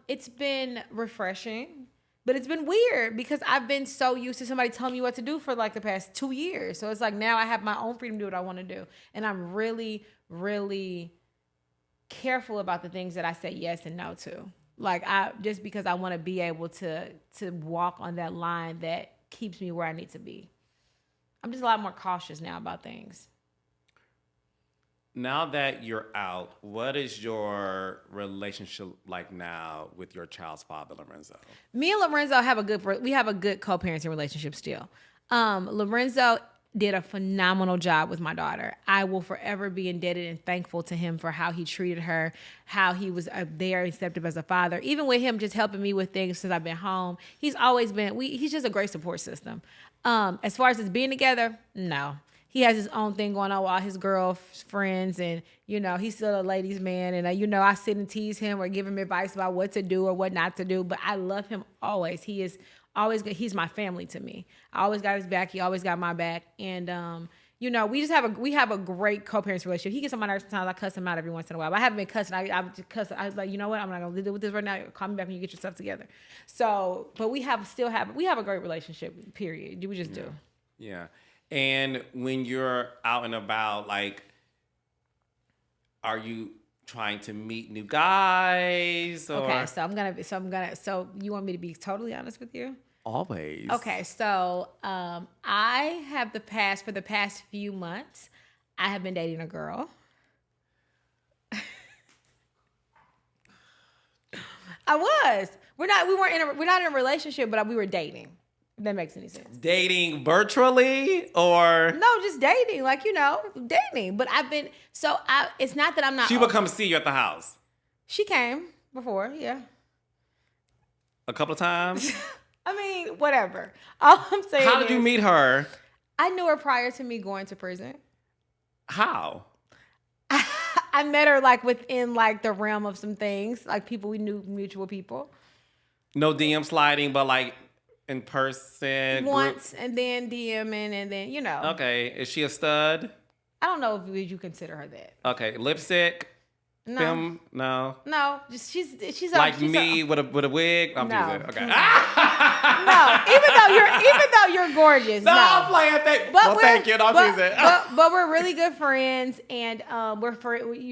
It's been refreshing, but it's been weird because I've been so used to somebody telling me what to do for like the past 2 years. So it's like now I have my own freedom to do what I want to do. And I'm really, really careful about the things that I say yes and no to. Like, just because I want to be able to walk on that line that keeps me where I need to be. I'm just a lot more cautious now about things. Now that you're out, what is your relationship like now with your child's father, Lorenzo? Me and Lorenzo have a good co-parenting relationship still. Lorenzo did a phenomenal job with my daughter. I will forever be indebted and thankful to him for how he treated her, how he was there and stepped up as a father. Even with him just helping me with things since I've been home, he's always been, he's just a great support system. As far as us being together, no. He has his own thing going on with all his girlfriends, and, he's still a ladies' man. And, I sit and tease him or give him advice about what to do or what not to do. But I love him always. He is always good. He's my family to me. I always got his back. He always got my back. And, we just have a great co-parenting relationship. He gets on my nerves sometimes. I cuss him out every once in a while. But I haven't been cussing. I was like, you know what? I'm not going to deal with this right now. Call me back when you get yourself together. So, but we have a great relationship, period. We just do. Yeah. And when you're out and about, like, are you trying to meet new guys? Or? Okay, so you want me to be totally honest with you? Always. Okay, so I have for the past few months, I have been dating a girl. I was. We're not in a relationship, but we were dating. If that makes any sense. Dating virtually or? No, just dating, dating. But it's not that I'm not. She would come see you at the house. She came before, yeah. A couple of times? I mean, whatever. All I'm saying How did you meet her? I knew her prior to me going to prison. How? I met her within the realm of some things, people we knew, mutual people. No DM sliding, but in person? Once, and then DMing, and then, Okay. Is she a stud? I don't know if you consider her that. Okay. Lipstick? No. Film? No. No. Just she's with a wig? I'm teasing. Okay. No. Even though you're gorgeous. No, I'm playing that. Well, thank you. I'm teasing. But we're really good friends, and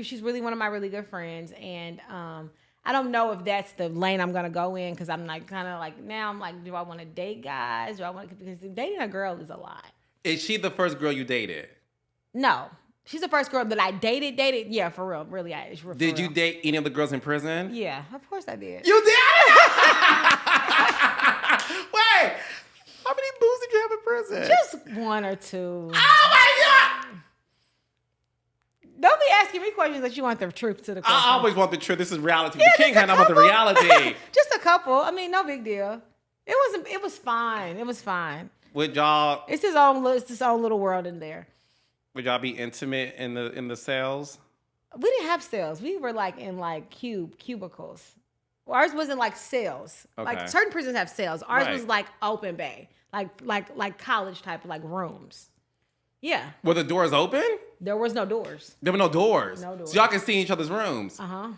she's really one of my really good friends, and I don't know if that's the lane I'm gonna go in, because I'm now I'm like, do I want to date guys? Because dating a girl is a lot. Is she the first girl you dated? No, she's the first girl that I dated. Yeah, for real, really. Did you date any of the girls in prison? Yeah, of course I did. You did? Wait, how many boos did you have in prison? Just one or two. Oh my God! Don't be asking me questions that you want the truth to the question. I always want the truth. This is reality. Yeah, the king had about the reality. Just a couple. I mean, no big deal. It was fine. It was fine. Would y'all? It's his own little world in there. Would y'all be intimate in the cells? We didn't have cells. We were in cubicles. Ours wasn't cells. Okay. Certain prisons have cells. Ours was open bay, like college type of rooms. Yeah. Were the doors open? There was no doors. There were no doors. No doors. So y'all can see each other's rooms. Uh-huh.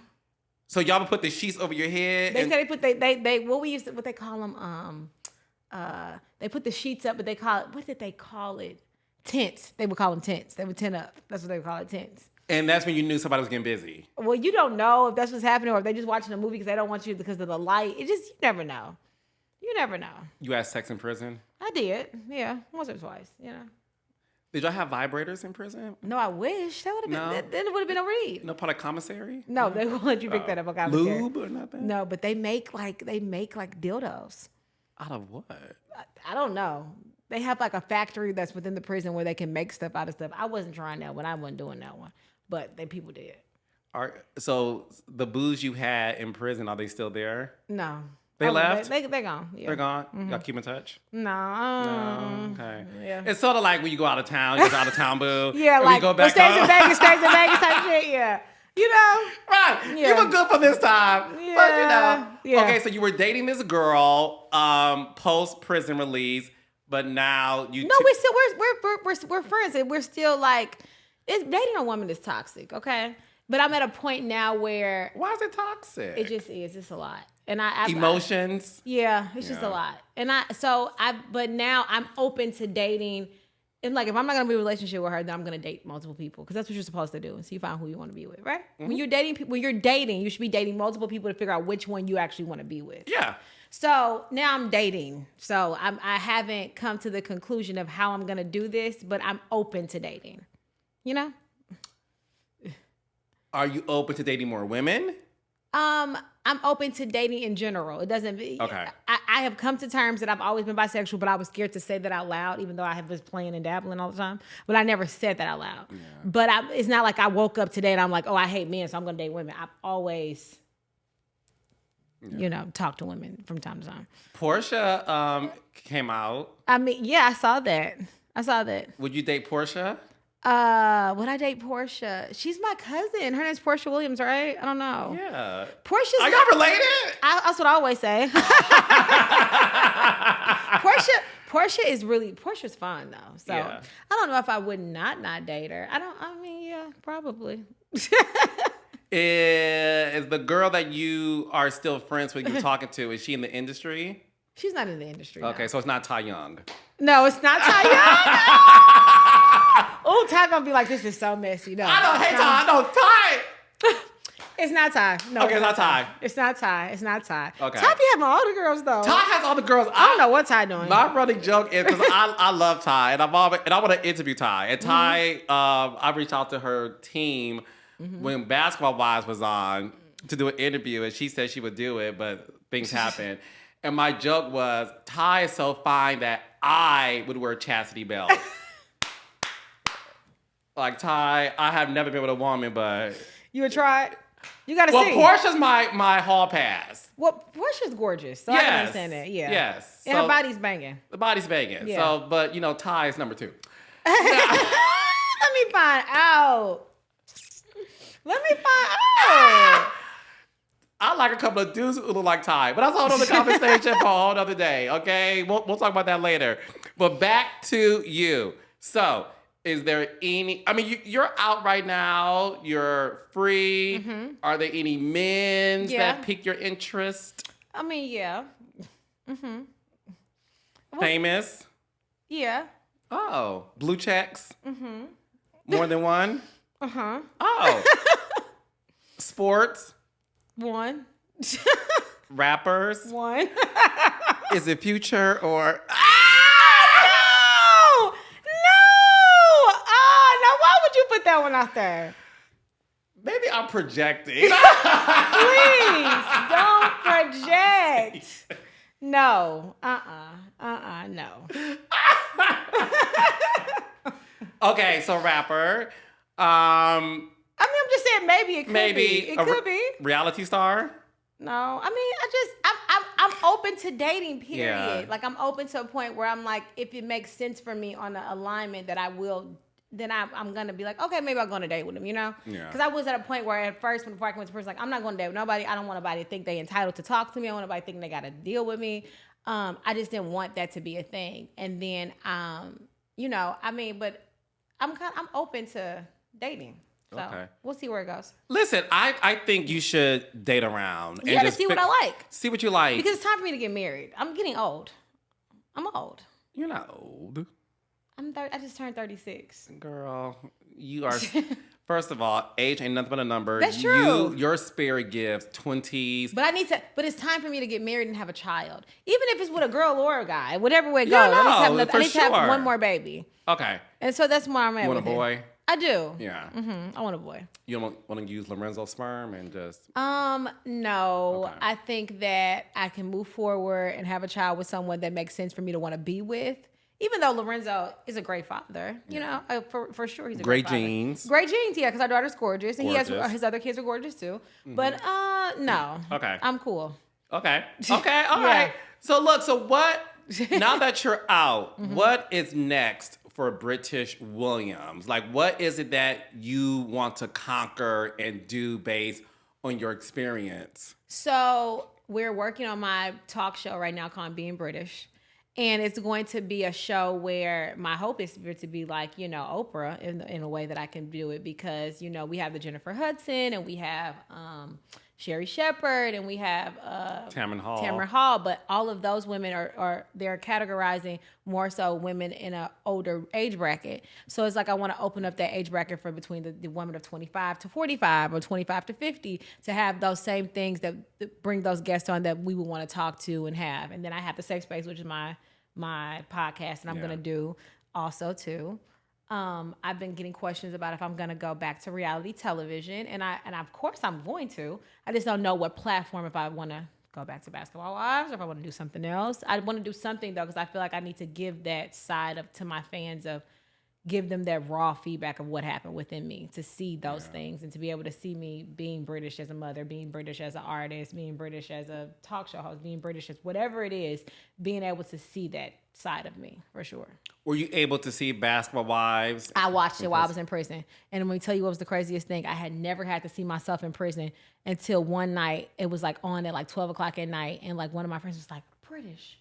So y'all would put the sheets over your head. They said what they call them, they put the sheets up, but what did they call it? Tents. They would call them tents. They would tent up. That's what they would call it, tents. And that's when you knew somebody was getting busy. Well, you don't know if that's what's happening, or if they're just watching a movie because they don't want you because of the light. You never know. You never know. You had sex in prison? I did. Yeah. Once or twice, Did y'all have vibrators in prison? No, I wish. That would have been, then it would have been a read. No part of commissary? No, they won't let you pick that up on commissary. Lube or nothing? No, but they make dildos. Out of what? I don't know. They have a factory that's within the prison where they can make stuff out of stuff. I wasn't trying that one. I wasn't doing that one. But people did. So the booze you had in prison, are they still there? No. They left? They're gone. Yeah. They're gone? Mm-hmm. Y'all keep in touch? No. Okay. Yeah. It's sort of like when you go out of town, you go out of town boo. Yeah, and you go back stays home. in Vegas type shit, yeah. Right. Yeah. You were good for this time. Yeah. But Yeah. Okay, so you were dating this girl post prison release, but now you we're friends, and we're still dating a woman is toxic, okay? But I'm at a point now where why is it toxic? it just is. It's a lot. And emotions. It's just a lot. But now I'm open to dating. And if I'm not gonna be in a relationship with her, then I'm gonna date multiple people, because that's what you're supposed to do, and so you find who you want to be with, right? Mm-hmm. When you're dating, you should be dating multiple people to figure out which one you actually want to be with. Yeah. So now I'm dating. So I haven't come to the conclusion of how I'm gonna do this, but I'm open to dating. Are you open to dating more women? I'm open to dating in general. It doesn't. Okay. I have come to terms that I've always been bisexual, but I was scared to say that out loud, even though I have been playing and dabbling all the time. But I never said that out loud. Yeah. But it's not like I woke up today and I'm like, oh, I hate men, so I'm going to date women. I've always, talked to women from time to time. Portia came out. I mean, yeah, I saw that. Would you date Portia? Would I date Portia? She's my cousin. Her name's Portia Williams, right? I don't know. Yeah. Portia's. Are y'all related? That's what I always say. Portia's fun though. So yeah. I don't know if I would not date her. Yeah, probably. Is the girl that you are still friends with, you're talking to, is she in the industry? She's not in the industry. Okay, no. So it's not Ty Young. No, it's not Ty Young. Oh, Ty gonna be like, this is so messy. No, I don't hate Ty. No, Ty. It's not Ty. No, okay, it's not Ty. It's not Ty. It's not Ty. Okay. Ty be having all the girls though. Ty has all the girls. I don't know what Ty doing. My running joke is because I love Ty and I want to interview Ty. And Ty, I reached out to her team when Basketball Wives was on to do an interview, and she said she would do it, but things happened. And my joke was, Ty is so fine that I would wear a chastity belt. Like, Ty, I have never been with a woman, but... You would try it? You gotta see. Well, Portia's my hall pass. Well, Portia's gorgeous, so I can understand that, yeah. Yes. And her body's banging. The body's banging. Yeah. So, but, Ty is number 2. Let me find out. I like a couple of dudes who look like Ty, but that's a whole other conversation for a whole other day, okay? We'll talk about that later. But back to you. So, is there any... I mean, you're out right now. You're free. Mm-hmm. Are there any men that pique your interest? I mean, yeah. Mm-hmm. Famous? Yeah. Oh, blue checks? Mm-hmm. More than one? Uh-huh. Oh. Sports? 1. Rappers? 1. Is it Future or... Now why would you put that one out there? Maybe I'm projecting. Please, don't project. No. No. Okay, so rapper. I mean, I'm just saying maybe it could be. It could be. Reality star? No. I mean, I'm open to dating, period. Yeah. Like, I'm open to a point where I'm like, if it makes sense for me on the alignment that I will, then I'm going to be like, okay, maybe I'll go on a date with him, Yeah. Because I was at a point where at first, before I went to person, like, I'm not going to date with nobody. I don't want nobody to think they entitled to talk to me. I don't want nobody to think they got to deal with me. I just didn't want that to be a thing. And then, but I'm open to dating. So we'll see where it goes. Listen, I think you should date around. And just see what I like. See what you like. Because it's time for me to get married. I'm getting old. I'm old. You're not old. I just turned 36. Girl, you are... First of all, age ain't nothing but a number. That's true. Your spirit gives 20s. But it's time for me to get married and have a child. Even if it's with a girl or a guy, whatever way it goes. I need to have one more baby. Okay. And so that's where I'm at. You want a boy? I do. Yeah. Mm-hmm. I want a boy. You don't want to use Lorenzo's sperm and just... No. Okay. I think that I can move forward and have a child with someone that makes sense for me to want to be with. Even though Lorenzo is a great father, for sure he's a great father. Great genes, yeah, because our daughter's gorgeous. And his other kids are gorgeous too. Mm-hmm. But no. Okay. I'm cool. Okay, all right. So look, what, now that you're out, what is next for Brittish Williams? Like, what is it that you want to conquer and do based on your experience? So we're working on my talk show right now called Being British. And it's going to be a show where my hope is for it to be like, Oprah in a way that I can do it because, we have the Jennifer Hudson and we have Sherry Shepherd and we have Tamron Hall. But all of those women they're categorizing more so women in an older age bracket. So it's like I want to open up that age bracket for between the women of 25 to 45 or 25 to 50 to have those same things that bring those guests on that we would want to talk to and have. And then I have the Safe Space, which is my podcast, and I'm going to do also too. I've been getting questions about if I'm going to go back to reality television, and of course I'm going to. I just don't know what platform, if I want to go back to Basketball Wives or if I want to do something else. I want to do something though, because I feel like I need to give that side to my fans, of give them that raw feedback of what happened within me, to see those things and to be able to see me being British as a mother, being British as an artist, being British as a talk show host, being British as whatever it is, being able to see that side of me for sure. Were you able to see Basketball Wives? I watched it while I was in prison. And let me tell you what was the craziest thing. I had never had to see myself in prison until one night. It was like on at like 12 o'clock at night. And like one of my friends was like, British.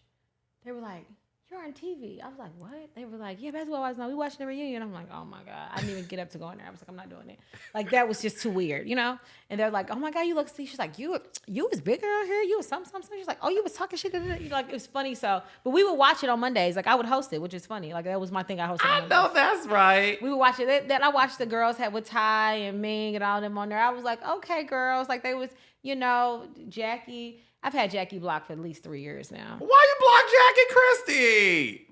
They were like, you're on TV. I was like, what? They were like, yeah, Basketball Wives. No, we watching the reunion. I'm like, oh my God. I didn't even get up to go in there. I was like, I'm not doing it. Like, that was just too weird, you know? And they're like, oh my God, you look, see, she's like, you was bigger out here. You was something. She's like, oh, you was talking shit. Like, it was funny. So, but we would watch it on Mondays. Like, I would host it, which is funny. Like, that was my thing. I hosted I know that's right. We would watch it. Then I watched the girls had with Ty and Ming and all them on there. I was like, okay, girls. Like, they was, you know, Jackie. I've had Jackie blocked for at least 3 years now. Why you block Jackie Christie?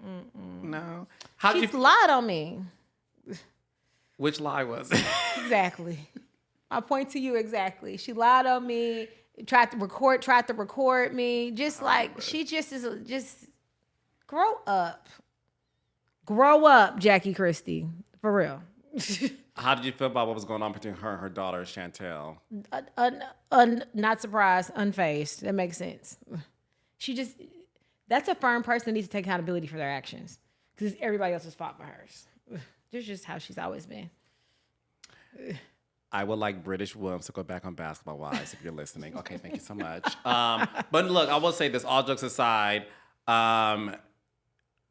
No. She's lied on me. Which lie was it? Exactly. I point to you exactly. She lied on me, tried to record me. Just like, she just grow up. Grow up, Jackie Christie. For real. How did you feel about what was going on between her and her daughter, Chantel? Not surprised, unfazed. That makes sense. That's a firm person that needs to take accountability for their actions, because it's everybody else's fault but hers. That's just how she's always been. I would like British Williams to go back on Basketball Wives if you're listening. Okay, thank you so much. But look, I will say this, all jokes aside, I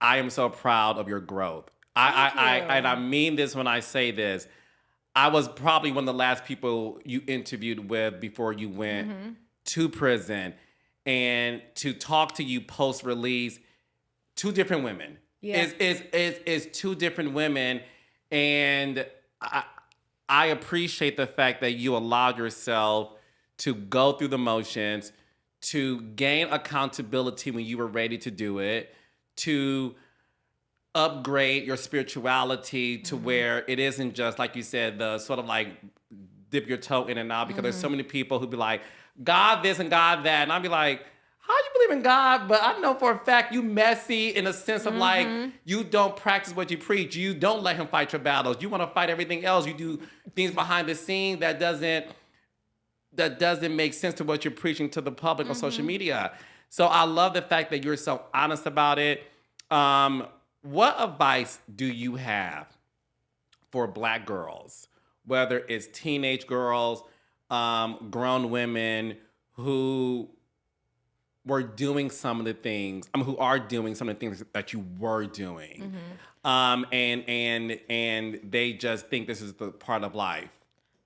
am so proud of your growth. I mean this when I say this. I was probably one of the last people you interviewed with before you went to prison, and to talk to you post-release, two different women. Yeah. Is two different women, and I appreciate the fact that you allowed yourself to go through the motions, to gain accountability when you were ready to do it, to upgrade your spirituality to where it isn't just, like you said, the sort of like dip your toe in and out, because there's so many people who be like, God this and God that. And I'd be like, how you believe in God? But I know for a fact you messy in a sense of like, you don't practice what you preach. You don't let him fight your battles. You want to fight everything else. You do things behind the scene that doesn't make sense to what you're preaching to the public on social media. So I love the fact that you're so honest about it. What advice do you have for Black girls, whether it's teenage girls, grown women who were doing some of the things, who are doing some of the things that you were doing, and they just think this is the part of life?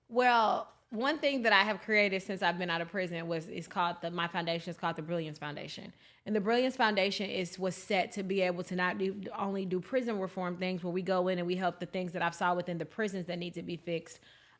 Well, one thing that I have created since I've been out of prison my foundation is called the Brilliance Foundation. And the Brilliance Foundation was set to be able to not only do prison reform things where we go in and we help the things that I've saw within the prisons that need to be fixed.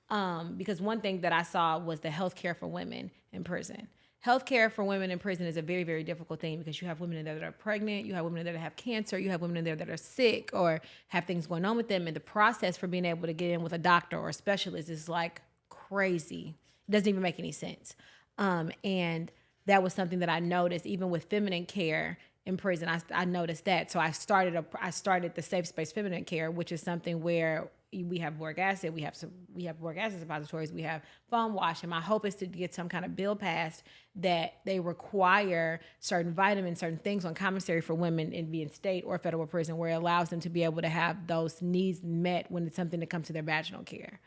Because one thing that I saw was the healthcare for women in prison. Healthcare for women in prison is a very, very difficult thing, because you have women in there that are pregnant, you have women in there that have cancer, you have women in there that are sick or have things going on with them. And the process for being able to get in with a doctor or a specialist is like crazy. It doesn't even make any sense. And that was something that I noticed even with feminine care in prison. I noticed that. So I started the Safe Space Feminine Care, which is something where we have boric acid, we have boric acid suppositories, we have foam wash, and my hope is to get some kind of bill passed that they require certain vitamins, certain things on commissary for women in being state or federal prison, where it allows them to be able to have those needs met when it's something that comes to their vaginal care.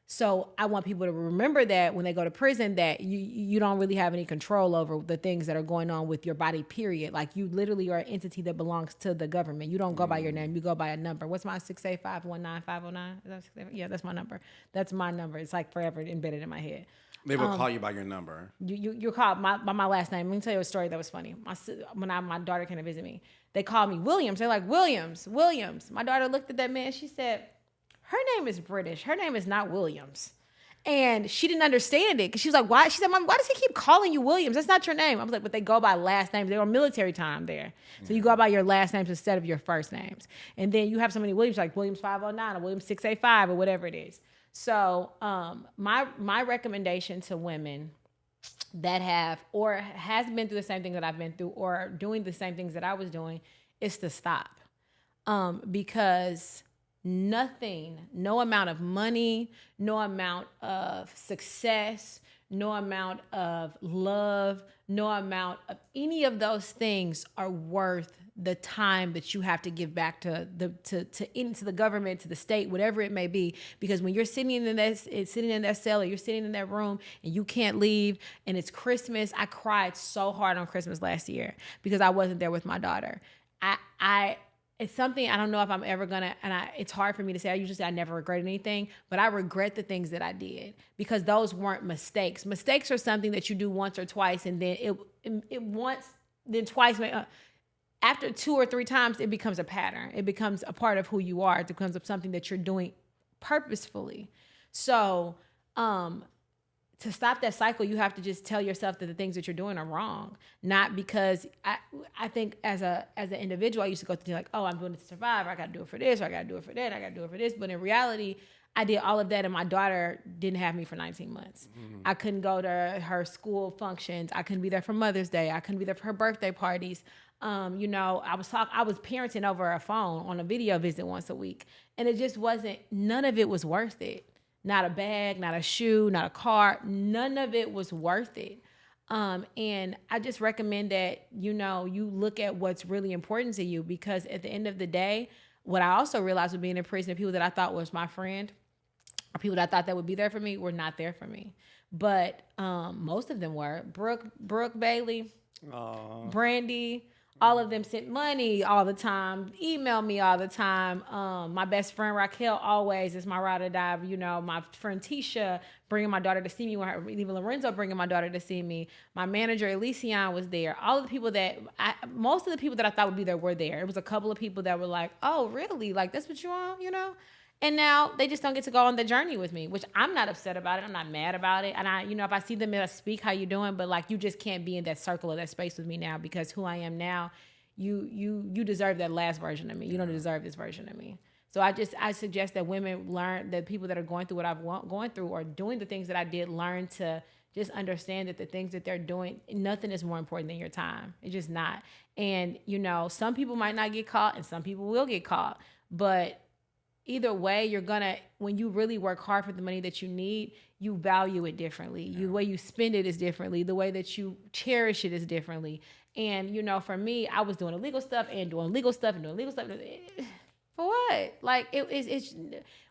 So I want people to remember that when they go to prison, that you don't really have any control over the things that are going on with your body, period. Like, you literally are an entity that belongs to the government. You don't go by your name. You go by a number. What's my 685-19509? Is that 685? Yeah, that's my number. That's my number. It's like forever embedded in my head. They will call you by your number. You're called by my last name. Let me tell you a story that was funny. When my daughter came to visit me, they called me Williams. They're like, Williams. My daughter looked at that man. She said, her name is British. Her name is not Williams. And she didn't understand it because she was like, why? She said, Mom, why does he keep calling you Williams? That's not your name. I was like, but they go by last names. They were military time there. So you go by your last names instead of your first names. And then you have so many Williams, like Williams 509 or Williams 685 or whatever it is. So my recommendation to women that have or has been through the same thing that I've been through or doing the same things that I was doing is to stop. Because nothing, no amount of money, no amount of success, no amount of love, no amount of any of those things are worth the time that you have to give back to the government, to the state, whatever it may be. Because when you're sitting in that cell or you're sitting in that room and you can't leave and it's Christmas, I cried so hard on Christmas last year because I wasn't there with my daughter. It's something I don't know if I'm ever gonna, it's hard for me to say. I usually say I never regret anything, but I regret the things that I did because those weren't mistakes. Mistakes are something that you do once or twice, and then it once, then twice. After 2 or 3 times, it becomes a pattern. It becomes a part of who you are. It becomes something that you're doing purposefully. So, to stop that cycle, you have to just tell yourself that the things that you're doing are wrong. Not because I think as an individual, I used to go through like, oh, I'm doing it to survive. Or I got to do it for this. Or I got to do it for that. I got to do it for this. But in reality, I did all of that, and my daughter didn't have me for 19 months. Mm-hmm. I couldn't go to her school functions. I couldn't be there for Mother's Day. I couldn't be there for her birthday parties. I was parenting over a phone on a video visit once a week, and it just wasn't. None of it was worth it. Not a bag, not a shoe, not a car. None of it was worth it. And I just recommend that, you look at what's really important to you, because at the end of the day, what I also realized with being in prison, the people that I thought was my friend or people that I thought that would be there for me were not there for me. But most of them were. Brooke Bailey, Brandy, all of them sent money all the time, email me all the time. My best friend Raquel always is my ride or die. My friend Tisha bringing my daughter to see me, even Lorenzo bringing my daughter to see me. My manager Elysion was there. All of the people most of the people that I thought would be there were there. It was a couple of people that were like, "Oh, really? Like that's what you want?" And now they just don't get to go on the journey with me, which I'm not upset about it. I'm not mad about it. And if I see them, I speak, how you doing? But like, you just can't be in that circle or that space with me now, because who I am now, you deserve that last version of me. You don't deserve this version of me. So I suggest that women learn, that people that are going through what I've going through or doing the things that I did, learn to just understand that the things that they're doing, nothing is more important than your time. It's just not. And, some people might not get caught and some people will get caught, but either way, when you really work hard for the money that you need, you value it differently. The way you spend it is differently. The way that you cherish it is differently. And, for me, I was doing illegal stuff and doing legal stuff and doing legal stuff. For what? Like,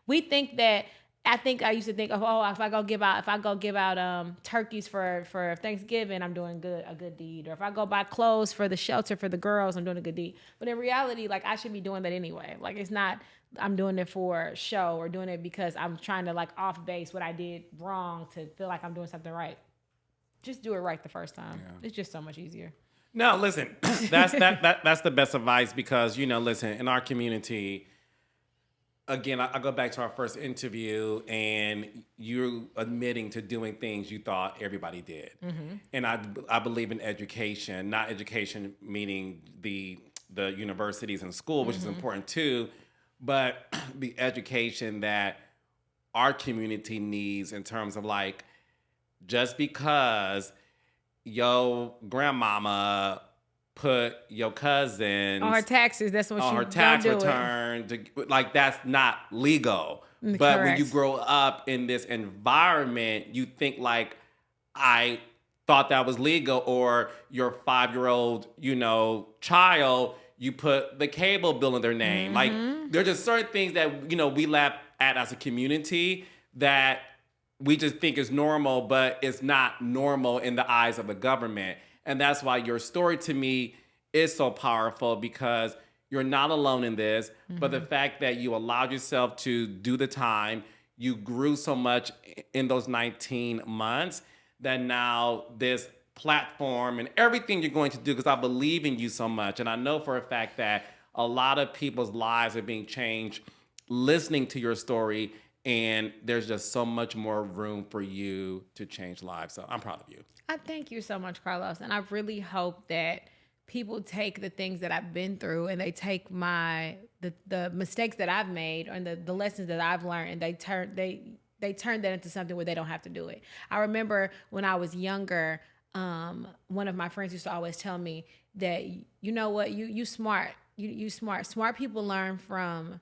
we think that, I used to think of, if I go give out turkeys for Thanksgiving, I'm doing a good deed. Or if I go buy clothes for the shelter for the girls, I'm doing a good deed. But in reality, like, I should be doing that anyway. Like, it's not, I'm doing it for show or doing it because I'm trying to like off base what I did wrong to feel like I'm doing something right. Just do it right the first time. Yeah. It's just so much easier. No, listen, that's the best advice, because, listen, in our community, again, I go back to our first interview, and you're admitting to doing things you thought everybody did. Mm-hmm. And I believe in education, not education meaning the universities and school, which is important too, but the education that our community needs, in terms of like, just because your grandmama put your cousins on her taxes, that's what on her tax return, like, that's not legal. Correct. But when you grow up in this environment, you think like, I thought that was legal. Or your 5-year-old, child, you put the cable bill in their name. Like, there are just certain things that, we laugh at as a community that we just think is normal, but it's not normal in the eyes of the government. And that's why your story to me is so powerful, because you're not alone in this, but the fact that you allowed yourself to do the time, you grew so much in those 19 months that now this platform and everything you're going to do, because I believe in you so much. And I know for a fact that a lot of people's lives are being changed listening to your story And there's just so much more room for you to change lives. So I'm proud of you. I thank you so much, Carlos. And I really hope that people take the things that I've been through and they take the mistakes that I've made and the lessons that I've learned, and they turn that into something where they don't have to do it. I remember when I was younger, one of my friends used to always tell me that, you know what, you smart. You smart. Smart people learn from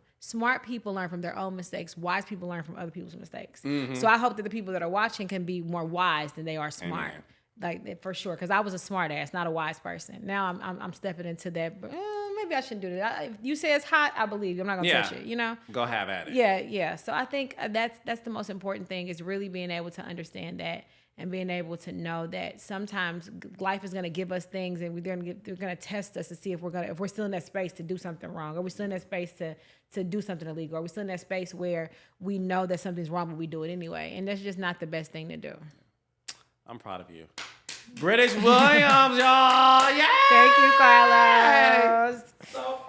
their own mistakes. Wise people learn from other people's mistakes. Mm-hmm. So I hope that the people that are watching can be more wise than they are smart. Amen. Like, for sure, because I was a smart ass, not a wise person. Now I'm stepping into that. But maybe I shouldn't do that. If you say it's hot, I believe you. I'm not gonna touch it. You know. Go have at it. Yeah. So I think that's the most important thing, is really being able to understand that and being able to know that sometimes life is gonna give us things, and they're gonna test us to see if we're still in that space to do something wrong, or we're still in that space to do something illegal, or we're still in that space where we know that something's wrong, but we do it anyway, and that's just not the best thing to do. I'm proud of you. British Williams, y'all. Yeah. Thank you, Carlos. So